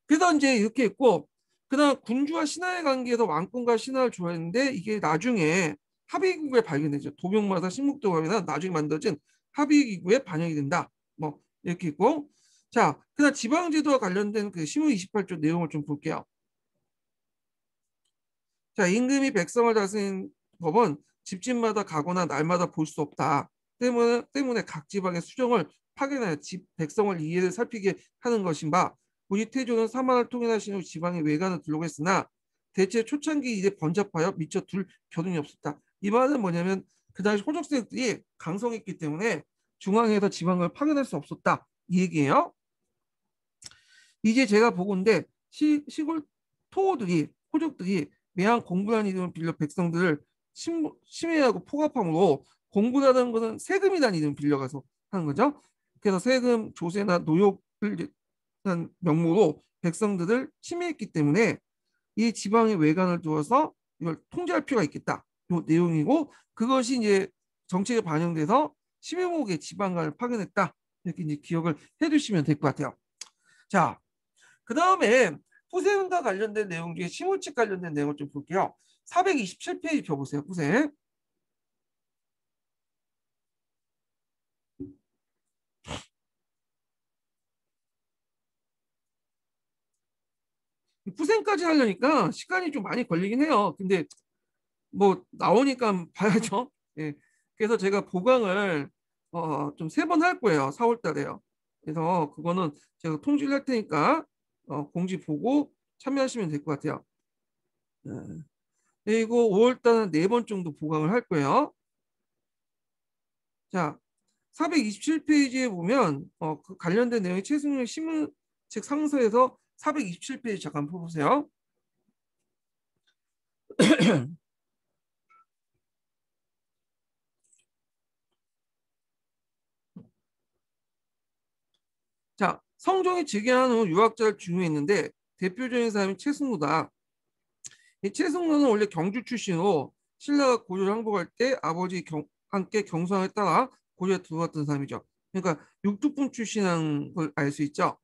그래서 이제 이렇게 했고, 그다음 군주와 신하의 관계에서 왕권과 신하를 좋아했는데 이게 나중에 합의기구에 발견되죠. 도병마사 식목도감이나 나중에 만들어진 합의기구에 반영이 된다. 뭐 이렇게 있고, 자, 그다음 지방제도와 관련된 그 신무 28조 내용을 좀 볼게요. 자, 임금이 백성을 다스린 법은 집집마다 가거나 날마다 볼 수 없다. 때문에 각 지방의 수정을 파견하여 백성을 이해를 살피게 하는 것인 바 우리 태조는 사만을 통일하신 후 지방의 외관을 둘러고 했으나 대체 초창기 이제 번잡하여 미처 둘 겨눈이 없었다. 이 말은 뭐냐면 그 당시 호족세력들이 강성했기 때문에 중앙에서 지방을 파견할 수 없었다. 이 얘기예요. 이제 제가 보건대 시골 토호들이 호족들이 매한 공부라는 이름을 빌려 백성들을 심해하고 포갑함으로 공부라는 것은 세금이라는 이름을 빌려가서 하는 거죠. 그래서 세금, 조세나 노역을 명목으로 백성들을 침해했기 때문에 이 지방의 외관을 두어서 이걸 통제할 필요가 있겠다. 이 내용이고 그것이 이제 정책에 반영돼서 11목의 지방관을 파견했다. 이렇게 이제 기억을 해두시면 될 것 같아요. 자, 그 다음에 후세은과 관련된 내용 중에 시무책 관련된 내용을 좀 볼게요. 427페이지 펴보세요. 후세. 후생까지 하려니까 시간이 좀 많이 걸리긴 해요. 근데 뭐 나오니까 봐야죠. 예. 그래서 제가 보강을 좀 3번 할 거예요. 4월 달에요. 그래서 그거는 제가 통지를 할 테니까 공지 보고 참여하시면 될 것 같아요. 예. 그리고 5월 달은 4번 정도 보강을 할 거예요. 자, 427페이지에 보면 그 관련된 내용이 최승용 신문책 상서에서 427페이지 잠깐 펴보세요. 자, 성종이 즉위한 후 유학자를 중요했는데 대표적인 사람이 최승로다. 이 최승로는 원래 경주 출신으로 신라가 고려를 항복할 때 아버지 함께 경성에 따라 고려에 들어왔던 사람이죠. 그러니까 육두품 출신한 걸 알 수 있죠.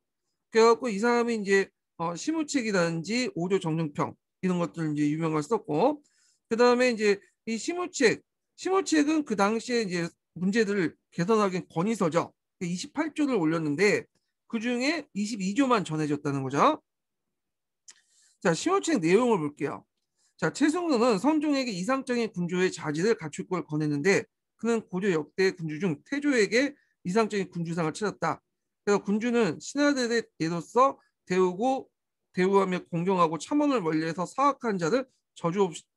그래갖고 이 사람이 이제 시무책이라든지 오조 정정평 이런 것들 이제 유명을 썼고 그 다음에 이제 이 시무책은 그 당시에 이제 문제들을 개선하기 건의서죠. 28조를 올렸는데 그 중에 22조만 전해졌다는 거죠. 자, 시무책 내용을 볼게요. 자, 최승로는 선종에게 이상적인 군주의 자질을 갖출 걸 권했는데 그는 고려 역대 군주 중 태조에게 이상적인 군주상을 찾았다. 그래서 군주는 신하들의 예로서 대우하며 공경하고 참언을 멀리해서 사악한 자를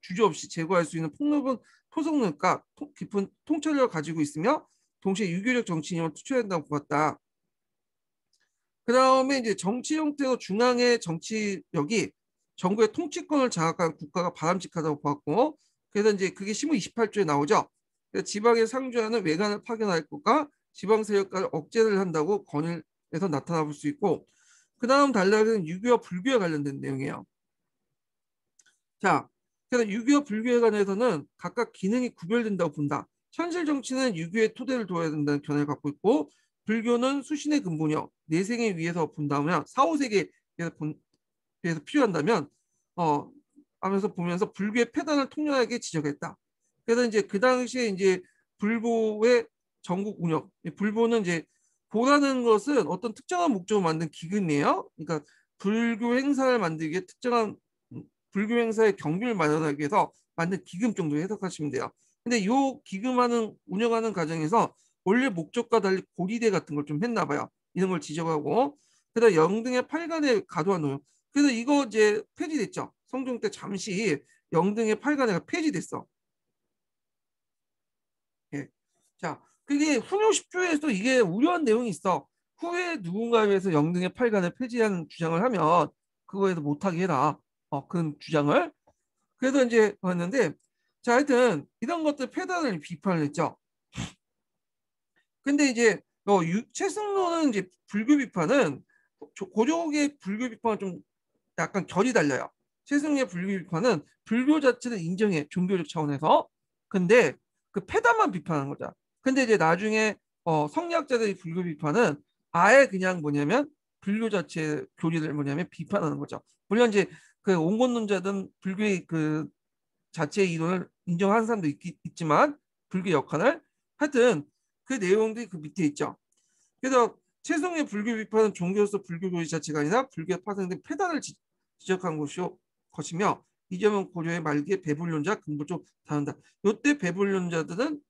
주저없이 제거할 수 있는 폭넓은 토속능과 깊은 통찰력을 가지고 있으며 동시에 유교적 정치인을 투철한다고 보았다. 그 다음에 이제 정치 형태로 중앙의 정치력이 정부의 통치권을 장악한 국가가 바람직하다고 보았고, 그래서 이제 그게 신문 28조에 나오죠. 지방에 상주하는 외관을 파견할 것과 지방 세력과를 억제를 한다고 건일에서 나타나 볼 수 있고, 그 다음 단락은 유교와 불교에 관련된 내용이에요. 자, 그래서 유교와 불교에 관해서는 각각 기능이 구별된다고 본다. 현실 정치는 유교의 토대를 둬야 된다는 견해를 갖고 있고 불교는 수신의 근본이요. 내생에 위해서 본다면 사후세계에서 필요한다면 하면서 보면서 불교의 폐단을 통렬하게 지적했다. 그래서 이제 그 당시에 이제 불보의 전국 운영, 불보는 이제 보라는 것은 어떤 특정한 목적으로 만든 기금이에요. 그러니까 불교 행사를 만들기 위해 특정한 불교 행사의 경비를 마련하기 위해서 만든 기금 정도 해석하시면 돼요. 근데 이 기금하는 운영하는 과정에서 원래 목적과 달리 고리대 같은 걸 좀 했나 봐요. 이런 걸 지적하고 그다음 영등의 팔간에 가도한 노용. 그래서 이거 이제 폐지됐죠. 성종 때 잠시 영등의 팔간회가 폐지됐어. 예. 자, 그게 훈요 10조에서 이게 우려한 내용이 있어. 후에 누군가에 의해서 영등의 팔간을 폐지하는 주장을 하면 그거에서 못하게 해라. 그런 주장을. 그래서 이제 했는데 자, 하여튼 이런 것들 폐단을 비판을 했죠. 근데 이제 최승로는 이제 불교 비판은 고종의 불교 비판은 좀 약간 결이 달라요. 최승로의 불교 비판은 불교 자체를 인정해 종교적 차원에서. 근데 그 폐단만 비판한 거죠. 근데 이제 나중에 성리학자들의 불교 비판은 아예 그냥 뭐냐면 불교 자체 교리를 뭐냐면 비판하는 거죠. 물론 이제 그 온건론자든 불교의 그 자체의 이론을 인정하는 사람도 있지만 불교 역할을 하여튼 그 내용들이 그 밑에 있죠. 그래서 최성의 불교 비판은 종교로서 불교 교리 자체가 아니라 불교에 파생된 폐단을 지적한 것이며 이재명 고려의 말기에 배불륜자 근본적 다른다. 이때 배불륜자들은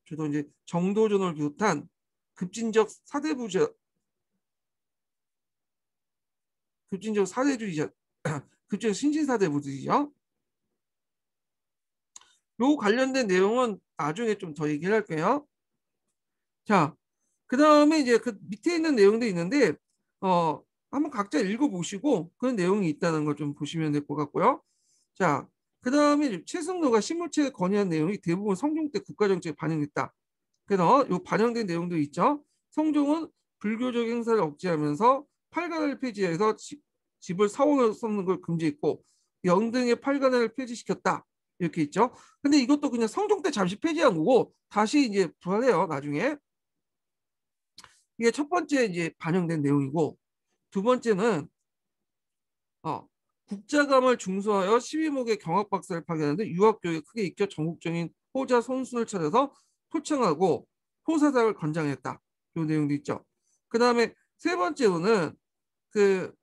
주로 이제 정도전을 비롯한 급진적 사대부자, 급진적 사대주의자, 급진적 신진사대부들이죠. 요 관련된 내용은 나중에 좀 더 얘기를 할게요. 자, 그 다음에 이제 그 밑에 있는 내용도 있는데, 한번 각자 읽어보시고 그런 내용이 있다는 걸 좀 보시면 될 것 같고요. 자, 그 다음에 최승로가 신물체에 건의한 내용이 대부분 성종 때 국가정책에 반영됐다. 그래서 요 반영된 내용도 있죠. 성종은 불교적 행사를 억제하면서 팔관을 폐지해서 집을 사원으로 쓰는 걸 금지했고 영등의 팔관을 폐지시켰다. 이렇게 있죠. 근데 이것도 그냥 성종 때 잠시 폐지한 거고 다시 이제 부활해요. 나중에. 이게 첫 번째 이제 반영된 내용이고 두 번째는 어, 국자감을 중수하여 12목의 경학박사를 파견하는데 유학교육에 크게 익혀 전국적인 호자 선수를 찾아서 표창하고 호사상을 권장했다. 이 내용도 있죠. 그 다음에 세 번째로는 그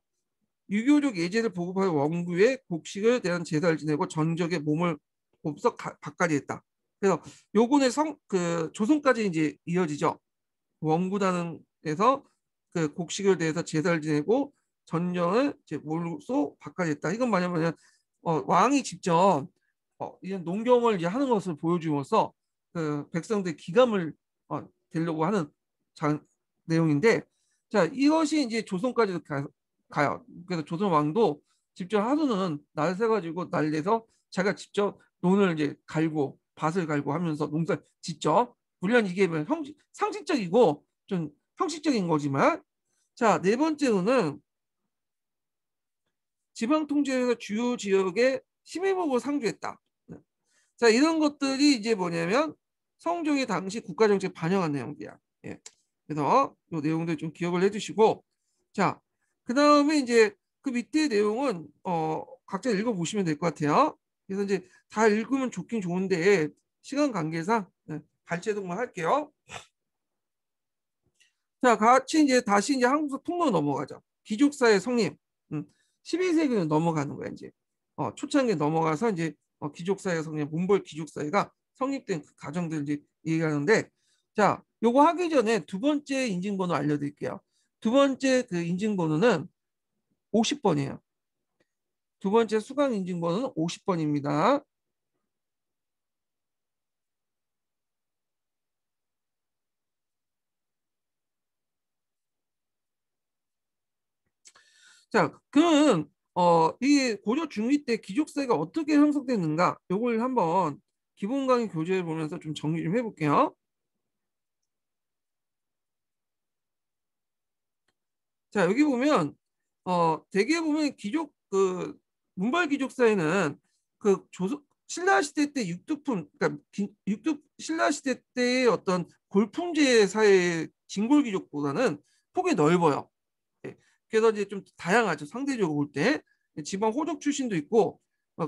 유교적 예제를 보급하여 원구의 곡식을 대한 제사를 지내고 전적의 몸을 곱석 바까지 했다. 그래서 요거는 그 조선까지 이제 이어지죠. 원구단에서 그 곡식을 대해서 제사를 지내고 전령을 이제 몰소 바꿔냈다. 이건 뭐냐면 왕이 직접 이런 농경을 이제 하는 것을 보여주면서 그 백성들 기감을 되려고 하는 내용인데, 자 이것이 이제 조선까지 가요. 그래서 조선 왕도 직접 하루는 날 새가지고 날 내서 자기가 직접 논을 이제 갈고 밭을 갈고 하면서 농사 짓죠. 물론 이게 상식적이고 좀 형식적인 거지만, 자, 네 번째로는 지방 통제에서 주요 지역에 심해목을 상주했다. 자, 이런 것들이 이제 뭐냐면 성종이 당시 국가정책 반영한 내용이야. 예. 그래서 이 내용들 좀 기억을 해주시고, 자, 그 다음에 이제 그 밑에 내용은 각자 읽어보시면 될 것 같아요. 그래서 이제 다 읽으면 좋긴 좋은데 시간 관계상 발제동만 할게요. 자, 같이 이제 다시 이제 한국사 통로 넘어가죠. 기족사의 성립. 12세기는 넘어가는 거야, 이제. 초창기에 넘어가서 이제 기족사의 성립, 몽골 기족사회가 성립된 그 과정들 이제 얘기하는데, 자, 요거 하기 전에 두 번째 인증번호 알려드릴게요. 두 번째 그 인증번호는 50번이에요. 두 번째 수강 인증번호는 50번입니다. 자, 그럼 이 고려 중위 때 귀족세가 어떻게 형성됐는가? 요걸 한번 기본 강의 교재를 보면서 좀 정리 좀 해볼게요. 자, 여기 보면 대개 보면 귀족 그 문발 귀족사에는 그 조선 신라 시대 때 육두품, 그러니까 육두 신라 시대 때의 어떤 골품제 사회의 진골 귀족보다는 폭이 넓어요. 예. 그래서 이제 좀 다양하죠. 상대적으로 볼 때. 지방 호족 출신도 있고,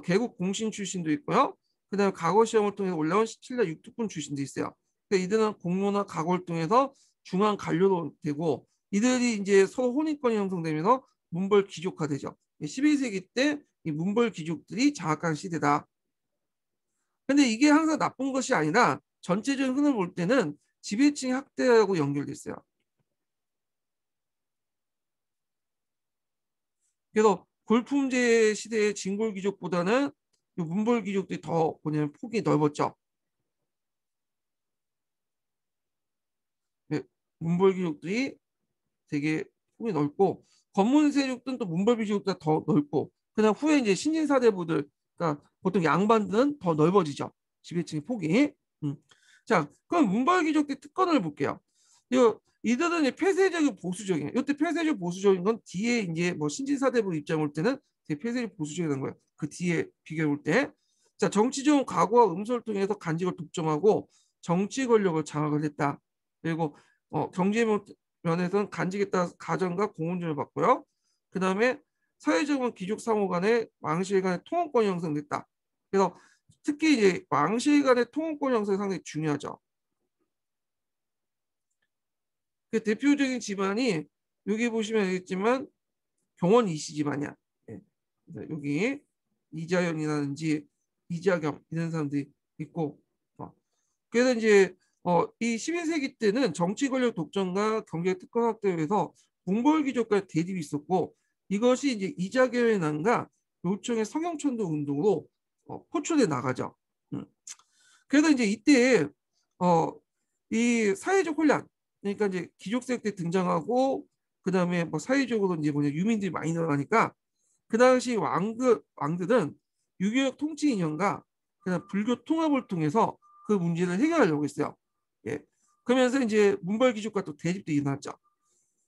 개국 공신 출신도 있고요. 그다음에 과거 시험을 통해서 올라온 신라 육특분 출신도 있어요. 그러니까 이들은 공로나 과거를 통해서 중앙 관료도 되고, 이들이 이제 서로 혼인권이 형성되면서 문벌 귀족화되죠. 12세기 때 이 문벌 귀족들이 장악한 시대다. 근데 이게 항상 나쁜 것이 아니라 전체적인 흐름을 볼 때는 지배층 학대하고 연결돼 있어요. 그래서 골품제 시대의 진골 귀족보다는 문벌 귀족들이 더 뭐냐면 폭이 넓었죠. 네, 문벌 귀족들이 되게 폭이 넓고 검문 세력들은 또 문벌 귀족보다 더 넓고 그다음 후에 이제 신진사대부들 그러니까 보통 양반들은 더 넓어지죠. 지배층의 폭이. 음. 자, 그럼 문벌 귀족들 특권을 볼게요. 이들은 이제 폐쇄적이고 보수적이에요. 이때 폐쇄적 보수적인 건 뒤에 이제 뭐 신진사대부 입장 올 때는 되게 폐쇄적 보수적이라는 거예요. 그 뒤에 비교해 볼 때. 자, 정치적인 과거와 음소를 통해서 간직을 독점하고 정치 권력을 장악을 했다. 그리고 경제 면에서는 간직에 따라서 가정과 공훈전을 받고요. 그 다음에 사회적인 귀족 상호 간의 왕실 간의 통혼권이 형성됐다. 그래서 특히 이제 왕실 간의 통혼권 형성이 상당히 중요하죠. 그 대표적인 집안이 여기 보시면 알겠지만 경원 이씨 집안이야. 네. 여기 이자연이라든지 이자겸 이런 사람들이 있고 그래서 이제 이 12세기 때는 정치 권력 독점과 경제 특권 확대에 의해서 몽골귀족과 대립이 있었고 이것이 이제 이자겸의 난과 요청의 성형천도 운동으로 포출돼 나가죠. 그래서 이제 이때 어, 이 사회적 혼란 그러니까 이제 귀족 세대 등장하고 그다음에 뭐 사회적으로 이제 뭐냐 유민들이 많이 늘어나니까 그 당시 왕들은 유교역 통치 이념과 그다음 불교 통합을 통해서 그 문제를 해결하려고 했어요. 예. 그러면서 이제 문벌 귀족과 또 대립도 일어났죠.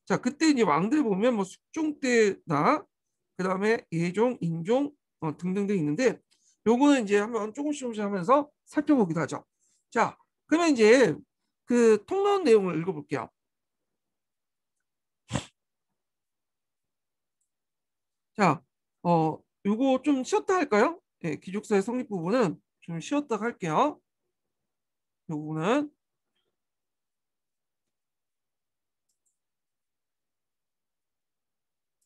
자, 그때 이제 왕들 보면 뭐 숙종 때나 그다음에 예종, 인종 등등등 있는데 요거는 이제 한번 조금씩 하면서 살펴보기도 하죠. 자, 그러면 이제 그 통론 내용을 읽어볼게요. 자, 요거 좀 쉬었다 할까요? 예, 기족사의 성립 부분은 좀 쉬었다 할게요. 요거는